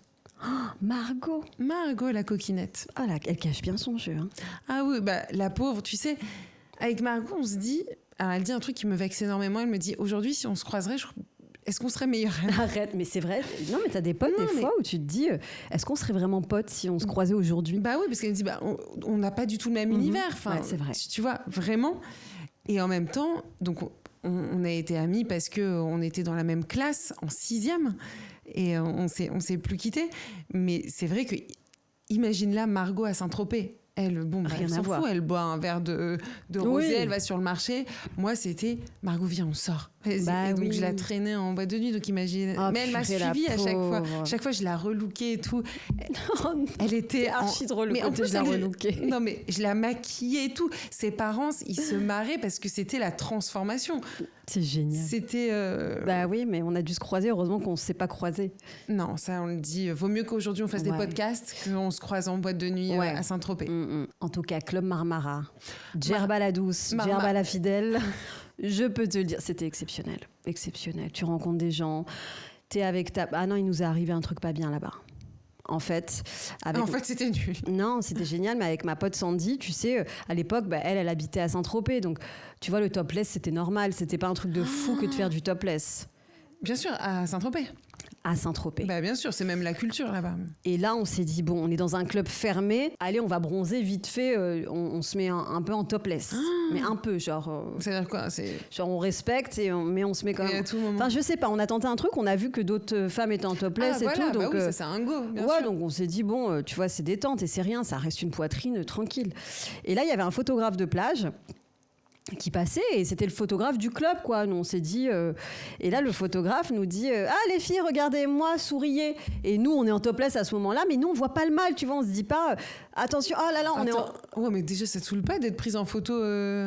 B: Oh, Margot,
A: la coquinette.
B: Ah, là, elle cache bien son jeu. Hein.
A: Ah oui, bah, la pauvre, tu sais, avec Margot, on se dit... Alors, elle dit un truc qui me vexe énormément. Elle me dit, aujourd'hui, si on se croiserait, est-ce qu'on serait meilleurs?
B: Arrête, mais c'est vrai. Non, mais t'as des potes fois où tu te dis, est-ce qu'on serait vraiment potes si on se croisait aujourd'hui?
A: Bah oui, parce qu'elle me dit, on n'a pas du tout le même univers. Enfin,
B: ouais, c'est vrai.
A: Tu vois, vraiment. Et en même temps, donc... On a été amis parce qu'on était dans la même classe en 6e et on s'est plus quittés. Mais c'est vrai que, imagine là Margot à Saint-Tropez. Elle s'en fout, elle boit un verre de rosé, elle va sur le marché. Moi, c'était Margot, viens, on sort. Donc je la traînais en boîte de nuit, donc imagine. Mais elle m'a suivie à chaque fois. Chaque fois, je la relookais et tout. Elle était
B: archi drôle.
A: Mais en plus,
B: je la relookais.
A: Non, mais je la maquillais et tout. Ses parents, ils se marraient parce que c'était la transformation.
B: C'est génial.
A: C'était.
B: Bah oui, mais on a dû se croiser. Heureusement qu'on ne s'est pas croisés.
A: Non, ça, on le dit. Vaut mieux qu'aujourd'hui on fasse des podcasts qu'on se croise en boîte de nuit à Saint-Tropez.
B: En tout cas, Club Marmara, Djerba la douce, Djerba la fidèle. Je peux te le dire, c'était exceptionnel. Exceptionnel. Tu rencontres des gens, t'es avec ta... Ah non, il nous est arrivé un truc pas bien là-bas. En fait,
A: c'était nul.
B: Non, c'était génial, mais avec ma pote Sandy, tu sais, à l'époque, elle habitait à Saint-Tropez. Donc, tu vois, le topless, c'était normal. C'était pas un truc de fou que de faire du topless.
A: Bien sûr, à Saint-Tropez.
B: À Saint-Tropez.
A: Bah bien sûr, c'est même la culture là-bas.
B: Et là, on s'est dit, bon, on est dans un club fermé. Allez, on va bronzer vite fait. On se met un peu en topless. Mais un peu, genre...
A: C'est-à-dire quoi?
B: Genre, on respecte, mais on se met quand même...
A: à tout moment.
B: Enfin, je sais pas, on a tenté un truc. On a vu que d'autres femmes étaient en topless et tout. Donc,
A: ça, c'est un go, bien sûr.
B: Donc on s'est dit, bon, tu vois, c'est détente et c'est rien. Ça reste une poitrine tranquille. Et là, il y avait un photographe de plage qui passait et c'était le photographe du club, quoi. Nous, on s'est dit... Et là, le photographe nous dit « Ah, les filles, regardez-moi, souriez !» Et nous, on est en topless à ce moment-là, mais nous, on voit pas le mal, tu vois. On se dit pas « Attention, oh là là, on est en... »
A: Ouais, mais déjà, ça te saoule pas d'être prise en photo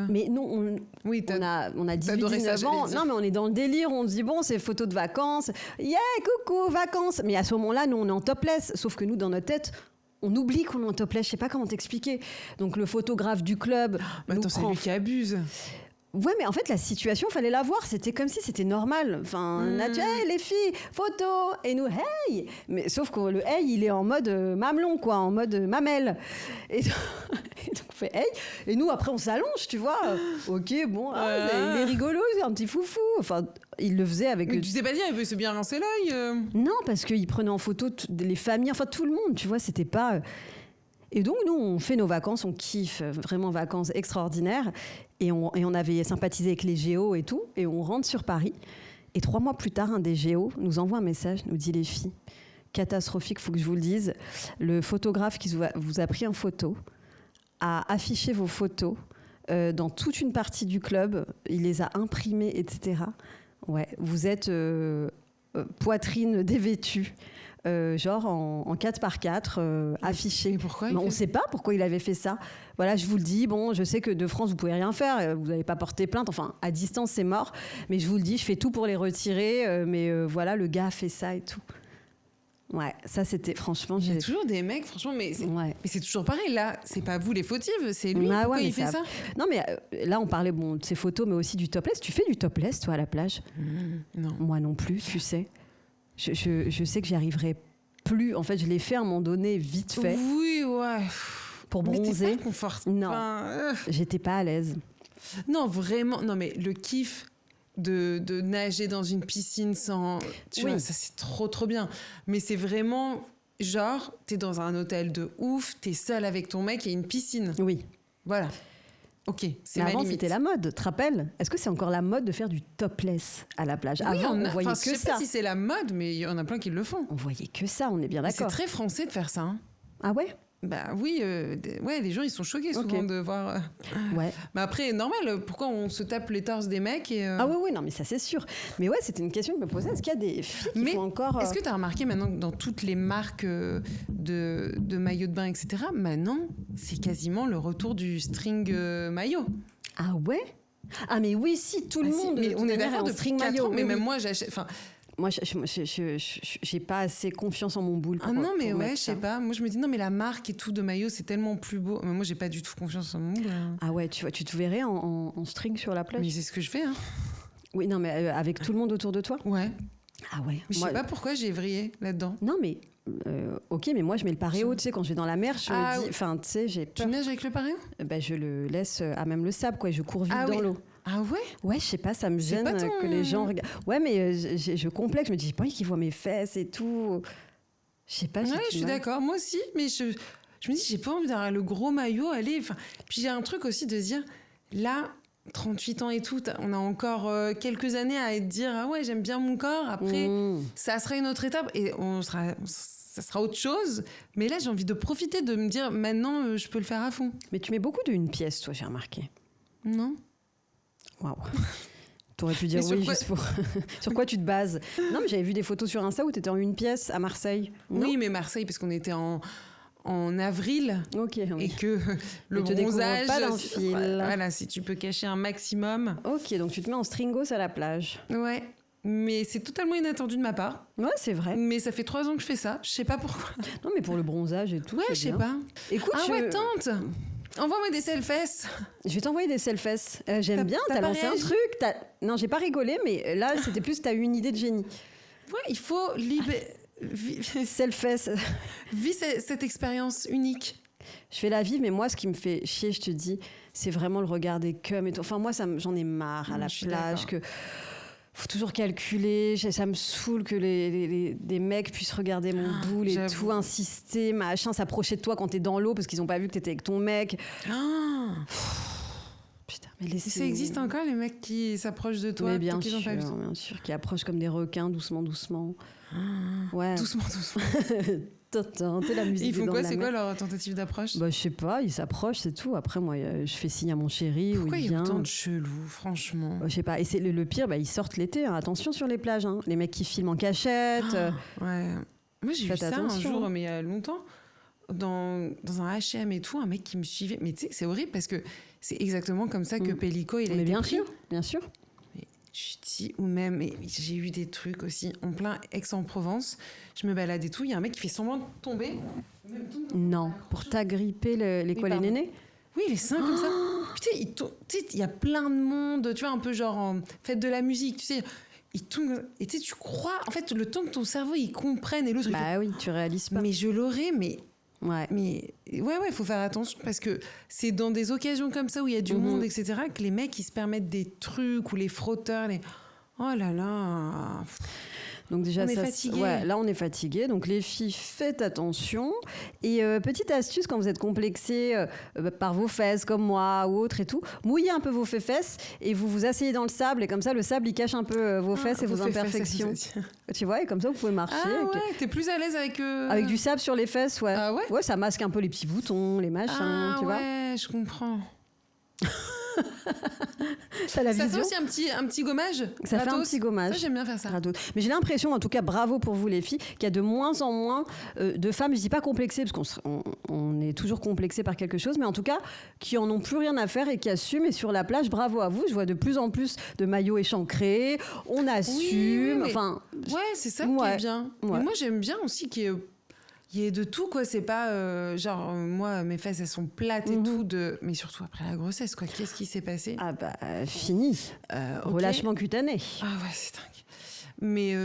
B: Mais non, on a 18-19 ans. Non, mais on est dans le délire. On se dit « Bon, c'est photo de vacances. Yeah, coucou, vacances !» Mais à ce moment-là, nous, on est en topless. Sauf que nous, dans notre tête... On oublie qu'on est en topless, je sais pas comment t'expliquer. Donc le photographe du club.
A: Attends, c'est lui qui abuse.
B: Ouais, mais en fait, la situation, fallait la voir. C'était comme si c'était normal. Enfin, on a dit, hey, les filles, photo. Et nous, hey. Mais sauf que le hey, il est en mode mamelon, quoi, en mode mamelle. Et donc, on fait hey. Et nous, après, on s'allonge, tu vois. Ok, bon, il est rigolo, c'est un petit foufou. Enfin, il le faisait avec...
A: Mais tu sais pas dire, il veut se bien rincer l'œil.
B: Non, parce qu'il prenait en photo les familles, enfin tout le monde, tu vois, c'était pas... Et donc, nous, on fait nos vacances, on kiffe, vraiment vacances extraordinaires. Et on avait sympathisé avec les géos et tout. Et on rentre sur Paris. Et 3 mois plus tard, un des géos nous envoie un message, nous dit, les filles, catastrophique, faut que je vous le dise. Le photographe qui vous a pris en photo a affiché vos photos dans toute une partie du club. Il les a imprimées, etc. Ouais, vous êtes poitrine dévêtue. Genre en 4x4 affiché.
A: Et pourquoi
B: on ne sait pas pourquoi il avait fait ça. Voilà, je vous le dis, bon, je sais que de France, vous pouvez rien faire, vous n'avez pas porté plainte, enfin, à distance, c'est mort, mais je vous le dis, je fais tout pour les retirer, mais voilà, le gars a fait ça et tout. Ouais, ça c'était, franchement...
A: Il y a toujours des mecs, franchement, mais c'est toujours pareil, là, c'est pas vous les fautifs, c'est lui, pourquoi il fait ça?
B: Non, mais là, on parlait de ces photos, mais aussi du topless. Tu fais du topless, toi, à la plage?
A: Non.
B: Moi non plus, tu sais. Je sais que j'y arriverai plus. En fait, je l'ai fait à un moment donné, vite fait.
A: Oui, ouais.
B: Pour bronzer.
A: Mais t'es pas confortable.
B: Non, j'étais pas à l'aise.
A: Non, vraiment. Non, mais le kiff de nager dans une piscine sans... Tu vois, ça, c'est trop, trop bien. Mais c'est vraiment... Genre, t'es dans un hôtel de ouf, t'es seule avec ton mec et une piscine.
B: Oui.
A: Voilà. Ok, c'est ma
B: avant,
A: limite.
B: C'était la mode, tu te rappelles? Est-ce que c'est encore la mode de faire du topless à la plage?
A: Oui,
B: avant, on voyait que ça.
A: Je sais pas si c'est la mode, mais il y en a plein qui le font.
B: On voyait que ça, on est bien d'accord.
A: C'est très français de faire ça. Hein.
B: Ah ouais?
A: Bah oui, les gens ils sont choqués souvent de voir.
B: Ouais.
A: Mais après, normal, pourquoi on se tape les torses des mecs et
B: Ah oui, non, mais ça c'est sûr. Mais ouais, c'était une question que je me posais. Est-ce qu'il y a des filles qui font encore.
A: Est-ce que tu as remarqué maintenant que dans toutes les marques de maillots de bain, etc., maintenant, c'est quasiment le retour du string maillot.
B: Ah ouais? Ah mais oui, si, tout le monde.
A: Mais on est d'accord depuis 4 ans, mais même moi j'achète.
B: Moi, j'ai pas assez confiance en mon boule.
A: Ah non, mais ouais, je sais pas. Moi, je me dis, non, mais la marque et tout de maillot, c'est tellement plus beau. Mais moi, j'ai pas du tout confiance en mon boule.
B: Ah ouais, tu te verrais en string sur la plage?
A: Mais c'est ce que je fais, hein.
B: Oui, non, mais avec tout le monde autour de toi?
A: Ouais.
B: Ah ouais.
A: Mais je sais pas pourquoi j'ai vrillé là-dedans.
B: Non, mais... ok, mais moi, je mets le paréo, tu sais, quand je vais dans la mer, je me dis... Enfin, tu sais, j'ai peur.
A: Tu nages avec le paréo?
B: Je le laisse à même le sable, quoi, et je cours vite dans l'eau.
A: Ah ouais?
B: Ouais, je sais pas, ça me gêne que les gens regardent. Ouais, mais je complexe, je me dis, j'ai pas envie qu'ils voient mes fesses et tout. Je sais pas.
A: Ouais, je suis d'accord, moi aussi, mais je me dis, j'ai pas envie d'avoir le gros maillot, allez. Puis j'ai un truc aussi de dire, là, 38 ans et tout, on a encore quelques années à dire, ah ouais, j'aime bien mon corps. Après, ça sera une autre étape et ça sera autre chose. Mais là, j'ai envie de profiter, de me dire, maintenant, je peux le faire à fond.
B: Mais tu mets beaucoup d'une pièce, toi, j'ai remarqué.
A: Non.
B: Waouh. T'aurais pu dire oui, juste pour... Sur quoi tu te bases? Non, mais j'avais vu des photos sur Insta où t'étais en une pièce à Marseille. Non?
A: Oui, mais Marseille, parce qu'on était en avril,
B: oui.
A: et que le
B: te
A: bronzage,
B: pas d'un fil.
A: Voilà, si tu peux cacher un maximum.
B: Ok, donc tu te mets en stringos à la plage.
A: Ouais, mais c'est totalement inattendu de ma part.
B: Ouais, c'est vrai.
A: Mais ça fait 3 ans que je fais ça, je sais pas pourquoi.
B: Non, mais pour le bronzage et tout.
A: Ouais,
B: c'est
A: je sais
B: bien.
A: pas.
B: Écoute,
A: ouais, tante, envoie-moi des selfies.
B: Je vais t'envoyer des selfies. J'aime bien,
A: t'as
B: t'as
A: pas
B: lancé
A: réagi
B: un truc. Non, j'ai pas rigolé, mais là, c'était plus, t'as eu une idée de génie.
A: Ouais, il faut
B: Selfies.
A: Vis cette expérience unique.
B: Je fais la vivre, mais moi, ce qui me fait chier, je te dis, c'est vraiment le regard des cums et tout. Enfin, moi, j'en ai marre à la plage que faut toujours calculer. Ça me saoule que des mecs puissent regarder mon boule et tout, insister, machin, s'approcher de toi quand t'es dans l'eau parce qu'ils ont pas vu que t'étais avec ton mec. Putain, mais
A: ça existe encore, les mecs qui s'approchent de toi?
B: Mais bien sûr, qui approchent comme des requins, doucement. Ouais.
A: Doucement.
B: T'es la musique.
A: Ils font quoi? C'est quoi leur tentative d'approche?
B: Bah, je sais pas, ils s'approchent, c'est tout. Après, moi, je fais signe à mon chéri.
A: Pourquoi
B: il
A: y a
B: vient.
A: autant de chelous, franchement?
B: Je sais pas. Et c'est le pire, ils sortent l'été. Hein. Attention sur les plages. Hein. Les mecs qui filment en cachette.
A: Ouais. Moi, j'ai vu ça un jour, mais il y a longtemps, dans un H&M et tout, un mec qui me suivait. Mais tu sais, c'est horrible parce que c'est exactement comme ça que Pellico, il a été pris.
B: Bien sûr.
A: Je dis, ou même, mais j'ai eu des trucs aussi en plein Aix-en-Provence. Je me balade et tout, il y a un mec qui fait semblant de tomber.
B: Non, pour t'agripper les nénés?
A: Oui, les seins comme ça. Putain, il y a plein de monde, tu vois, un peu genre en fête de la musique, tu sais. Il tombe, et tu crois, en fait, le temps que ton cerveau il comprenne et l'autre.
B: Bah oui, tu réalises pas.
A: Mais je l'aurais, mais.
B: Ouais.
A: Mais ouais, faut faire attention parce que c'est dans des occasions comme ça où il y a du monde, etc., que les mecs ils se permettent des trucs ou les frotteurs, oh là là.
B: Donc déjà,
A: on est fatigué.
B: Ouais, là on est fatigué. Donc les filles, faites attention. Et petite astuce, quand vous êtes complexé par vos fesses comme moi ou autre et tout, mouillez un peu vos fesses et vous vous asseyez dans le sable et comme ça le sable il cache un peu vos fesses et vos imperfections. Tu vois, et comme ça vous pouvez marcher.
A: T'es plus à l'aise avec
B: avec du sable sur les fesses, ouais.
A: Ah ouais.
B: Ouais, ça masque un peu les petits boutons, les machins, tu vois.
A: Ouais, je comprends.
B: Ça fait
A: aussi un petit gommage.
B: Ça fait un petit gommage.
A: Ça, j'aime bien faire ça.
B: Mais j'ai l'impression, en tout cas, bravo pour vous les filles, qu'il y a de moins en moins de femmes, je dis pas complexées, parce qu'on est toujours complexé par quelque chose, mais en tout cas, qui en ont plus rien à faire et qui assument. Et sur la plage, bravo à vous. Je vois de plus en plus de maillots échancrés. On assume.
A: Enfin, ouais, c'est ça qui est bien.
B: Ouais.
A: Mais moi, j'aime bien aussi qu'il y ait de tout, quoi. C'est pas moi, mes fesses elles sont plates et tout, mais surtout après la grossesse, quoi. Qu'est-ce qui s'est passé?
B: Ah bah fini. Relâchement cutané.
A: Ah ouais, c'est dingue. Mais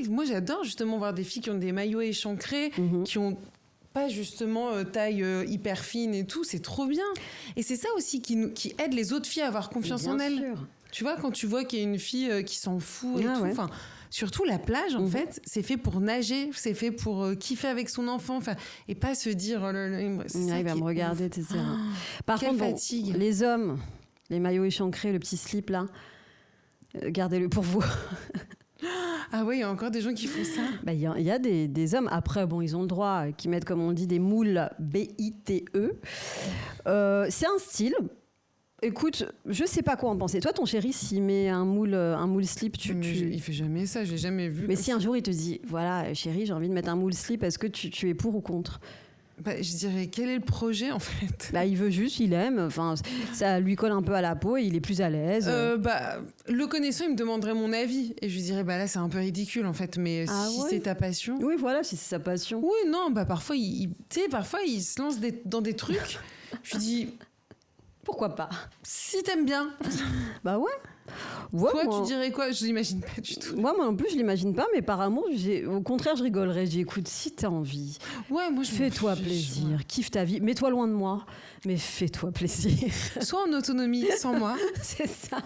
A: moi j'adore justement voir des filles qui ont des maillots échancrés, qui ont pas justement taille hyper fine et tout. C'est trop bien. Et c'est ça aussi qui aide les autres filles à avoir confiance en elles.
B: Sûr.
A: Tu vois, quand tu vois qu'il y a une fille qui s'en fout et tout.
B: Ouais.
A: Enfin. Surtout la plage, en fait, c'est fait pour nager, c'est fait pour kiffer avec son enfant, et pas se dire
B: il va me regarder, etc. Par contre,
A: fatigue.
B: Les hommes, les maillots échancrés, le petit slip là, gardez-le pour vous.
A: Ah oui, il y a encore des gens qui font ça.
B: Il y a des hommes, après, bon, ils ont le droit, qui mettent, comme on dit, des moules B-I-T-E. C'est un style. Écoute, je sais pas quoi en penser. Toi, ton chéri, s'il met un moule slip,
A: il fait jamais ça, je l'ai jamais vu.
B: Mais si un jour il te dit, voilà, chéri, j'ai envie de mettre un moule slip, est-ce que tu es pour ou contre?
A: Je dirais, quel est le projet en fait?
B: Il veut juste, il aime, enfin, ça lui colle un peu à la peau et il est plus à l'aise.
A: Le connaissant, il me demanderait mon avis et je lui dirais, là, c'est un peu ridicule en fait, mais si c'est ta passion.
B: Oui, voilà, si c'est sa passion.
A: Oui, non, parfois, parfois, il se lance dans des trucs. Je lui dis.
B: Pourquoi pas?
A: Si t'aimes bien.
B: Bah ouais.
A: Toi, tu dirais quoi? Je l'imagine pas du tout.
B: Moi non plus, je l'imagine pas, mais par amour, au contraire, je rigolerais. Je dis, écoute, si t'as envie, fais-toi plaisir, kiffe ta vie, mets-toi loin de moi, mais fais-toi plaisir.
A: Soit en autonomie, sans moi.
B: C'est ça.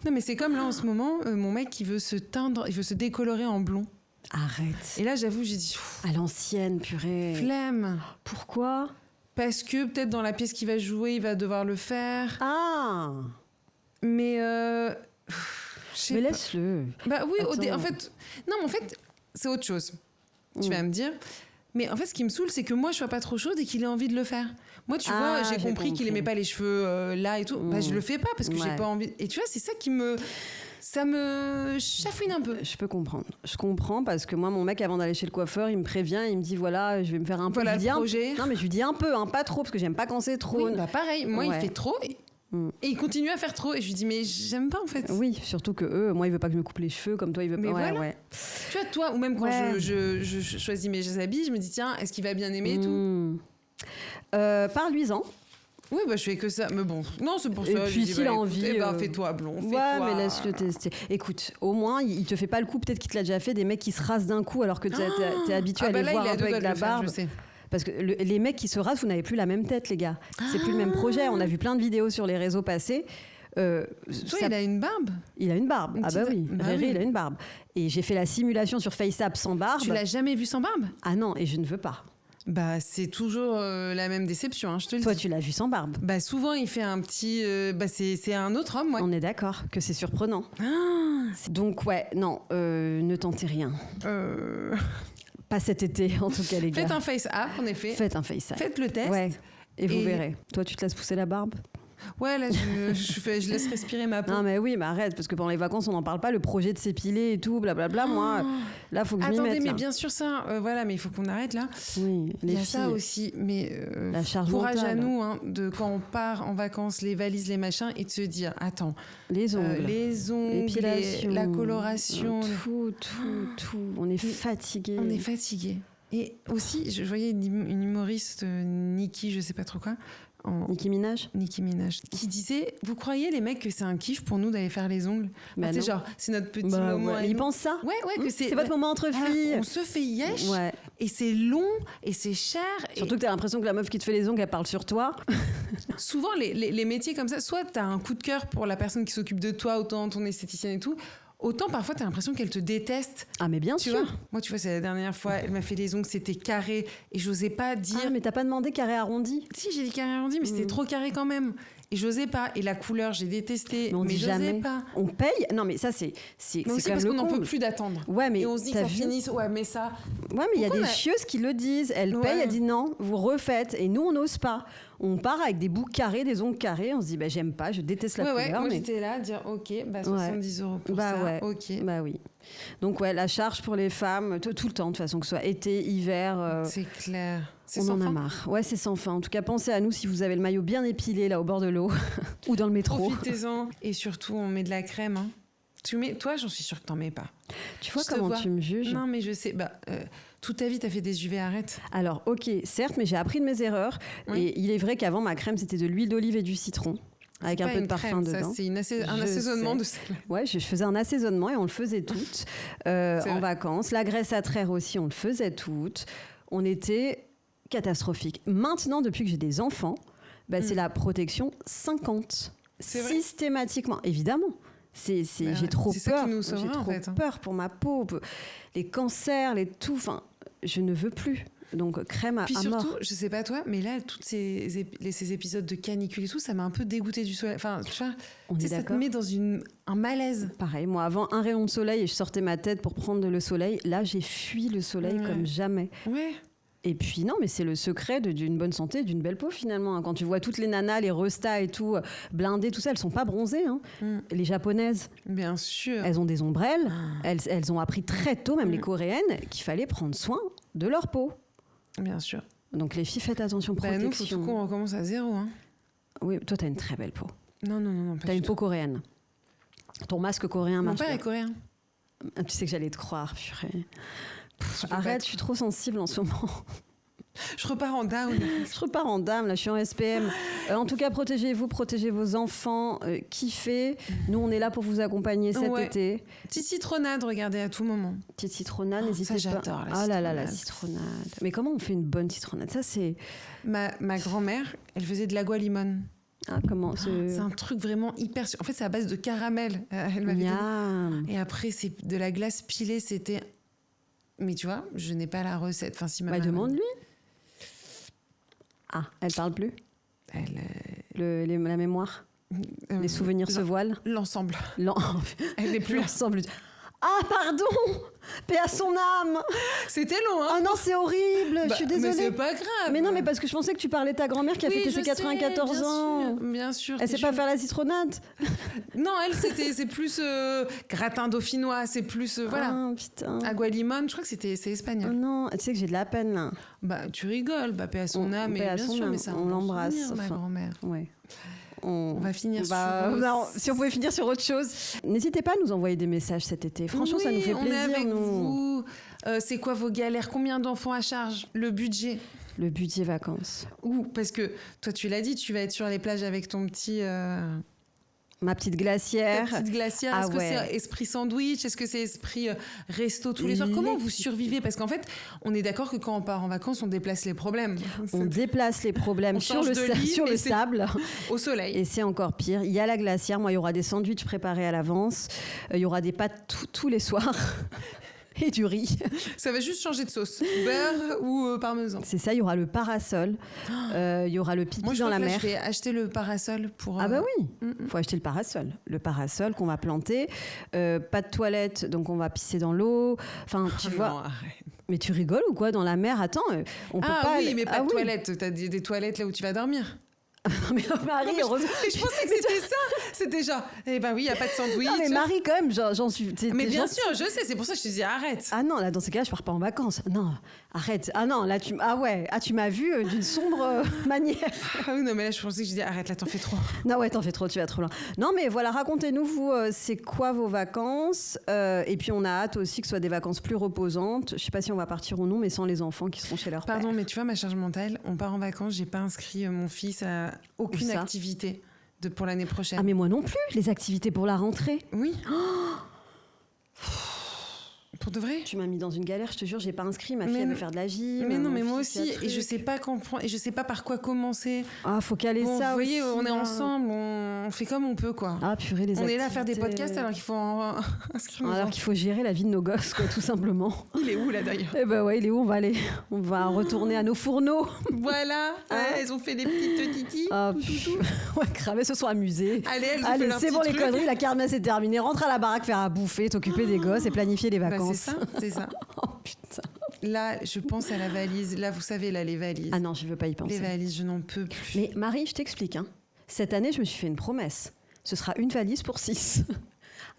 A: Non, mais c'est comme là en ce moment, mon mec, il veut se teindre, il veut se décolorer en blond.
B: Arrête.
A: Et là, j'avoue, j'ai dit.
B: À l'ancienne, purée.
A: Flemme.
B: Pourquoi?
A: Parce que peut-être dans la pièce qu'il va jouer, il va devoir le faire.
B: Ah.
A: Mais
B: mais laisse-le.
A: Oui, en fait, c'est autre chose. Tu vas me dire. Mais en fait, ce qui me saoule, c'est que moi, je sois pas trop chaude et qu'il ait envie de le faire. Moi, tu vois, j'ai compris qu'il aimait pas les cheveux là et tout. Bah, je le fais pas parce que j'ai pas envie. Et tu vois, c'est ça qui me... Ça me chafouine un peu.
B: Je peux comprendre. Je comprends parce que moi, mon mec, avant d'aller chez le coiffeur, il me prévient, il me dit voilà, je vais me faire un peu.
A: Voilà le projet.
B: Non, mais je lui dis un peu, hein, pas trop, parce que j'aime pas quand c'est trop.
A: Oui, bah pareil, moi, il fait trop et il continue à faire trop. Et je lui dis mais j'aime pas en fait.
B: Oui, surtout que moi, il veut pas que je me coupe les cheveux comme toi, il veut pas.
A: Mais voilà. Tu vois, toi, ou même quand je choisis mes habits, je me dis tiens, est-ce qu'il va bien aimer et tout.
B: Parle-lui-en.
A: Oui, bah je fais que ça. Mais bon, non, c'est pour ça.
B: Et puis s'il a envie.
A: Fais-toi blond.
B: Mais laisse-le tester. Écoute, au moins, il te fait pas le coup. Peut-être qu'il te l'a déjà fait, des mecs qui se rasent d'un coup alors que t'es habitué à les voir un peu avec la barbe.
A: Je sais.
B: Parce que les mecs qui se rasent, vous n'avez plus la même tête, les gars. C'est plus le même projet. On a vu plein de vidéos sur les réseaux passés.
A: Toi, il a une barbe.
B: Il a une barbe. Ah bah oui. Riri, il a une barbe. Et j'ai fait la simulation sur FaceApp sans barbe.
A: Tu l'as jamais vu sans barbe?
B: Ah non, et je ne veux pas.
A: Bah, c'est toujours la même déception, hein, je te le dis.
B: Toi, tu l'as vu sans barbe.
A: Bah, souvent, il fait un petit... c'est un autre homme, ouais.
B: On est d'accord que c'est surprenant. Donc, ouais, non, ne tentez rien. Pas cet été, en tout cas, les gars.
A: Faites un face-app, en effet.
B: Faites un face-app.
A: Faites le test.
B: Ouais, et vous verrez. Toi, tu te laisses pousser la barbe?
A: Ouais, là, je laisse respirer ma peau.
B: Non, mais oui, mais arrête, parce que pendant les vacances, on n'en parle pas, le projet de s'épiler et tout, blablabla. Moi, là, faut que je m'y mette.
A: Attendez, mais bien sûr, ça, voilà, mais il faut qu'on arrête là.
B: Oui, les filles.
A: Il y a ça aussi, mais
B: la charge
A: courage
B: mentale.
A: à nous, hein, de quand on part en vacances, les valises, les machins, et de se dire, attends,
B: les ongles,
A: l'épilation, la coloration,
B: tout. On est fatigué.
A: On est fatigué. Et aussi, je voyais une humoriste, Nikki, je sais pas trop quoi.
B: Nicki Minaj,
A: qui disait, vous croyez les mecs que c'est un kiff pour nous d'aller faire les ongles?
B: Bah
A: c'est genre, c'est notre petit moment.
B: Ils pensent ça.
A: Ouais, que
B: c'est votre moment entre filles.
A: On se fait yesh, et c'est long, et c'est cher.
B: Surtout que t'as l'impression que la meuf qui te fait les ongles, elle parle sur toi.
A: Souvent, les métiers comme ça, soit t'as un coup de cœur pour la personne qui s'occupe de toi, autant ton esthéticienne et tout, autant parfois t'as l'impression qu'elle te déteste.
B: Ah mais bien
A: sûr.
B: Vois,
A: moi tu vois, c'est la dernière fois, elle m'a fait les ongles, c'était carré et j'osais pas dire.
B: Ah mais t'as pas demandé carré arrondi?
A: Si, j'ai dit carré arrondi, mais c'était trop carré quand même. Et j'osais pas. Et la couleur, j'ai détesté. Mais j'osais pas.
B: On paye. Non, mais ça, c'est
A: mais aussi parce qu'on n'en peut plus d'attendre.
B: Ouais, mais
A: et on se dit que ça finisse. Ouais, mais ça.
B: Ouais, mais il y a des chieuses qui le disent. Elles payent, elles disent non, vous refaites. Et nous, on n'ose pas. On part avec des bouts carrés, des ongles carrés. On se dit, bah, j'aime pas, je déteste la couleur.
A: Moi, j'étais là à dire, ok, bah, 70 € pour ça.
B: Ouais.
A: Ok.
B: Bah oui. Donc, ouais, la charge pour les femmes, tout le temps, de toute façon, que ce soit été, hiver.
A: C'est clair.
B: On en a marre. Ouais, c'est sans fin. En tout cas, pensez à nous si vous avez le maillot bien épilé là au bord de l'eau ou dans le métro.
A: Profitez-en. Et surtout, on met de la crème. Hein. Toi, j'en suis sûre que t'en mets pas.
B: Tu vois comment tu me juges?
A: Non, mais je sais. Toute ta vie, t'as fait des UV, arrête.
B: Alors, ok, certes, mais j'ai appris de mes erreurs. Oui. Et il est vrai qu'avant, ma crème, c'était de l'huile d'olive et du citron. Avec un peu de parfum dedans.
A: C'est un assaisonnement de ça.
B: Ouais, je faisais un assaisonnement et on le faisait toutes en vacances. La graisse à traire aussi, on le faisait toutes. On était catastrophique. Maintenant, depuis que j'ai des enfants, c'est la protection 50. Systématiquement, évidemment. J'ai trop peur. J'ai trop peur pour ma peau, les cancers, les tout. Enfin, je ne veux plus. Donc crème à mort.
A: Puis surtout, je sais pas toi, mais là, tous ces épisodes de canicule et tout, ça m'a un peu dégoûté du soleil. Enfin, tu vois, ça te met dans un malaise.
B: Pareil, moi, avant un rayon de soleil et je sortais ma tête pour prendre le soleil. Là, j'ai fui le soleil comme jamais.
A: Ouais.
B: Et puis non, mais c'est le secret d'une bonne santé, d'une belle peau finalement. Quand tu vois toutes les nanas, les restas et tout, blindées, tout ça, elles sont pas bronzées. Hein. Les japonaises,
A: bien sûr,
B: elles ont des ombrelles. Elles ont appris très tôt, même les coréennes, qu'il fallait prendre soin de leur peau.
A: Bien sûr.
B: Donc les filles, faites attention, protection.
A: Nous, faut tout qu'on recommence à zéro. Hein.
B: Oui, toi, t'as une très belle peau.
A: Non.
B: T'as une peau coréenne. Ton masque coréen marche.
A: Mon père est coréen.
B: Tu sais que j'allais te croire, purée. Arrête, je suis trop sensible en ce moment.
A: Je repars en down.
B: Là, je suis en SPM. En tout cas, protégez-vous, protégez vos enfants, kiffez. Nous, on est là pour vous accompagner cet été.
A: Petite citronnade, regardez à tout moment.
B: Petite citronnade, n'hésitez pas.
A: J'adore
B: la citronnade. Mais comment on fait une bonne citronnade? Ça, c'est...
A: Ma grand-mère, elle faisait de l'agua limone.
B: Ah, comment
A: c'est un truc vraiment hyper... En fait, c'est à base de caramel. Elle m'avait dit. Et après, c'est de la glace pilée, c'était... Mais tu vois, je n'ai pas la recette. Enfin, si ma maman...
B: demande-lui. Ah, elle parle plus. La mémoire. Les souvenirs se voilent.
A: L'ensemble. Elle n'est plus
B: l'ensemble. Ah, pardon. Paix à son âme.
A: C'était long, hein.
B: Oh non, c'est horrible. Je suis désolée.
A: Mais c'est pas grave.
B: Mais non, mais parce que je pensais que tu parlais de ta grand-mère qui a fêté ses 94 ans.
A: Bien sûr.
B: Elle sait pas faire la citronnade.
A: Non, elle, c'est plus gratin dauphinois, c'est plus, voilà.
B: Ah, putain.
A: Agua limone, je crois que c'est espagnol.
B: Oh non, tu sais que j'ai de la peine, là.
A: Bah, tu rigoles, paix à son âme, bien sûr, mais ça,
B: on l'embrasse.
A: Ma grand-mère.
B: Ouais.
A: On va finir sur...
B: Non, si on pouvait finir sur autre chose. N'hésitez pas à nous envoyer des messages cet été. Franchement, ça nous fait plaisir.
A: On est avec vous. C'est quoi vos galères? Combien d'enfants à charge? Le budget?
B: Le budget vacances.
A: Parce que toi, tu l'as dit, tu vas être sur les plages avec ton petit...
B: Ma petite glacière.
A: Ta petite glacière. Est-ce que c'est esprit sandwich? Est-ce que c'est esprit resto tous les soirs? Comment vous survivez? Parce qu'en fait, on est d'accord que quand on part en vacances, on déplace les problèmes.
B: On déplace les problèmes sur le sable.
A: Au soleil.
B: Et c'est encore pire. Il y a la glacière. Moi, il y aura des sandwichs préparés à l'avance. Il y aura des pâtes tous les soirs. Et du riz.
A: Ça va juste changer de sauce. Beurre ou parmesan.
B: C'est ça, il y aura le parasol. Il y aura le pipi dans la mer.
A: Je vais acheter le parasol pour...
B: Ah bah oui, il faut acheter le parasol. Le parasol qu'on va planter. Pas de toilette, donc on va pisser dans l'eau. Enfin, tu vois...
A: Non, arrête.
B: Mais tu rigoles ou quoi? Dans la mer, attends, on peut pas...
A: Oui, mais pas de toilette. T'as des toilettes là où tu vas dormir.
B: Mais Marie, heureusement.
A: Je pensais que c'était ça. C'était genre, eh ben oui, il n'y a pas de sandwich.
B: Non, mais Marie, quand même, j'en suis.
A: Mais bien sûr, je sais, c'est pour ça que je te dis arrête.
B: Ah non, là, dans ces cas-là, je pars pas en vacances. Non, arrête. Ah non, là, tu m'as vu d'une sombre manière.
A: Ah oui, non, mais là, je pensais que je disais arrête, là, t'en fais trop.
B: Non, ouais, t'en fais trop, tu vas trop loin. Non, mais voilà, racontez-nous, vous, c'est quoi vos vacances? Et puis, on a hâte aussi que ce soit des vacances plus reposantes. Je sais pas si on va partir ou non, mais sans les enfants qui seront chez leur père.
A: Pardon, mais tu vois, ma charge mentale, on part en vacances, j'ai pas inscrit mon fils à aucune activité pour l'année prochaine.
B: Ah, mais moi non plus, les activités pour la rentrée.
A: Oui. Pour de vrai?
B: Tu m'as mis dans une galère, je te jure, j'ai pas inscrit. Ma fille, elle veut faire de la gym.
A: Mais non, mais moi aussi. Et je sais pas comprendre, et je sais pas par quoi commencer.
B: Ah, faut caler ça.
A: Vous voyez,
B: aussi,
A: on est ensemble, on fait comme on peut, quoi.
B: Ah, purée, les
A: on
B: activités.
A: est là à faire des podcasts alors qu'il faut inscrire.
B: Alors qu'il faut gérer la vie de nos gosses, quoi, tout simplement.
A: Il est où, là, d'ailleurs?
B: Eh ben ouais, il est où? On va aller. On va retourner à nos fourneaux.
A: Voilà. Elles ont fait des petites titis.
B: Ah, ouais, grave, elles se sont amusées.
A: Allez,
B: c'est bon, les conneries, la kermesse est terminée. Rentre à la baraque, faire à bouffer, t'occuper des gosses et planifier les vacances.
A: C'est ça.
B: Oh putain.
A: Là, je pense à la valise. Là, vous savez, là, les valises.
B: Ah non, je veux pas y penser.
A: Les valises, je n'en peux plus.
B: Mais Marie, je t'explique. Hein. Cette année, je me suis fait une promesse. Ce sera une valise pour 6.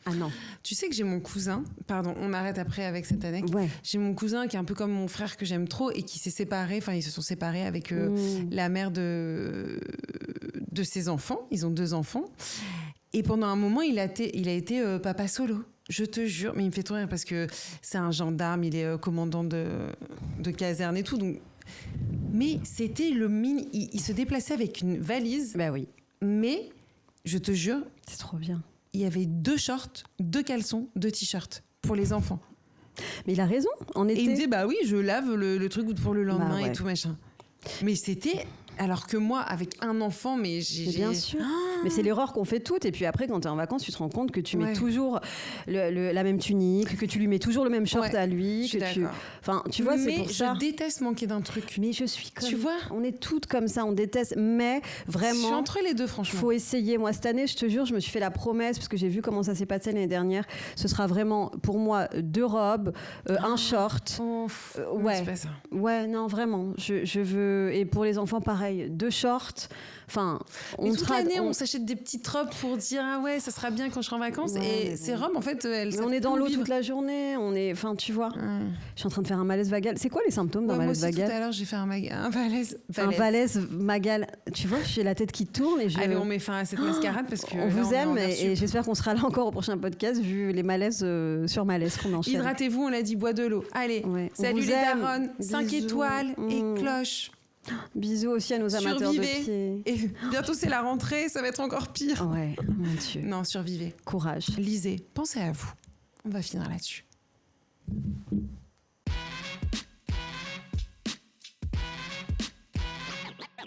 B: Ah non.
A: Tu sais que j'ai mon cousin, pardon, on arrête après avec cette anecdote.
B: Ouais.
A: J'ai mon cousin qui est un peu comme mon frère que j'aime trop et qui s'est séparé, enfin ils se sont séparés avec la mère de ses enfants. Ils ont 2 enfants. Et pendant un moment, il a été papa solo. Je te jure, mais il me fait trop rire parce que c'est un gendarme, il est commandant de caserne et tout. Donc... Mais c'était il se déplaçait avec une valise.
B: Bah oui.
A: Mais, je te jure...
B: C'est trop bien.
A: Il y avait 2 shorts, 2 caleçons, 2 t-shirts pour les enfants.
B: Mais il a raison, en été.
A: Et il me disait, bah oui, je lave le truc pour le lendemain
B: ouais.
A: et tout machin. Mais c'était... Alors que moi, avec un enfant, mais j'ai...
B: Bien sûr. Mais c'est l'erreur qu'on fait toutes. Et puis après, quand tu es en vacances, tu te rends compte que tu mets toujours la même tunique, que tu lui mets toujours le même short à lui. Enfin, tu vois, c'est pour ça.
A: Mais je déteste manquer d'un truc.
B: Mais je suis comme...
A: Tu vois,
B: on est toutes comme ça, on déteste. Mais vraiment...
A: Je suis entre les deux, franchement.
B: Faut essayer. Moi, cette année, je te jure, je me suis fait la promesse, parce que j'ai vu comment ça s'est passé l'année dernière. Ce sera vraiment, pour moi, 2 robes, un short.
A: Ouais. C'est pas ça.
B: Ouais, non, vraiment. Je veux... Et pour les enfants, pareil. 2 shorts. Enfin,
A: toute l'année, on s'achète des petites robes pour dire ah ouais, ça sera bien quand je serai en vacances. Ouais, et ces robes, en fait,
B: on est dans l'eau toute la journée. Enfin, tu vois. Je suis en train de faire un malaise vagal. C'est quoi les symptômes d'un malaise vagal?
A: Tout à l'heure, j'ai fait un malaise.
B: Un malaise vagal. Tu vois, j'ai la tête qui tourne et
A: Allez, on met fin à cette mascarade parce que
B: on vous aime et j'espère qu'on sera là encore au prochain podcast vu les malaises sur malaise qu'on enchaîne.
A: Hydratez-vous, on l'a dit, bois de l'eau. Allez, salut les darons, 5 étoiles et cloche.
B: Bisous aussi à nos amateurs de pieds.
A: Et bientôt c'est la rentrée, ça va être encore pire.
B: Ouais, mon Dieu.
A: Non, survivez.
B: Courage.
A: Lisez, pensez à vous. On va finir là-dessus.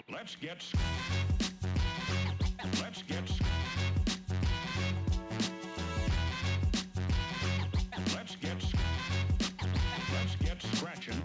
D: Let's get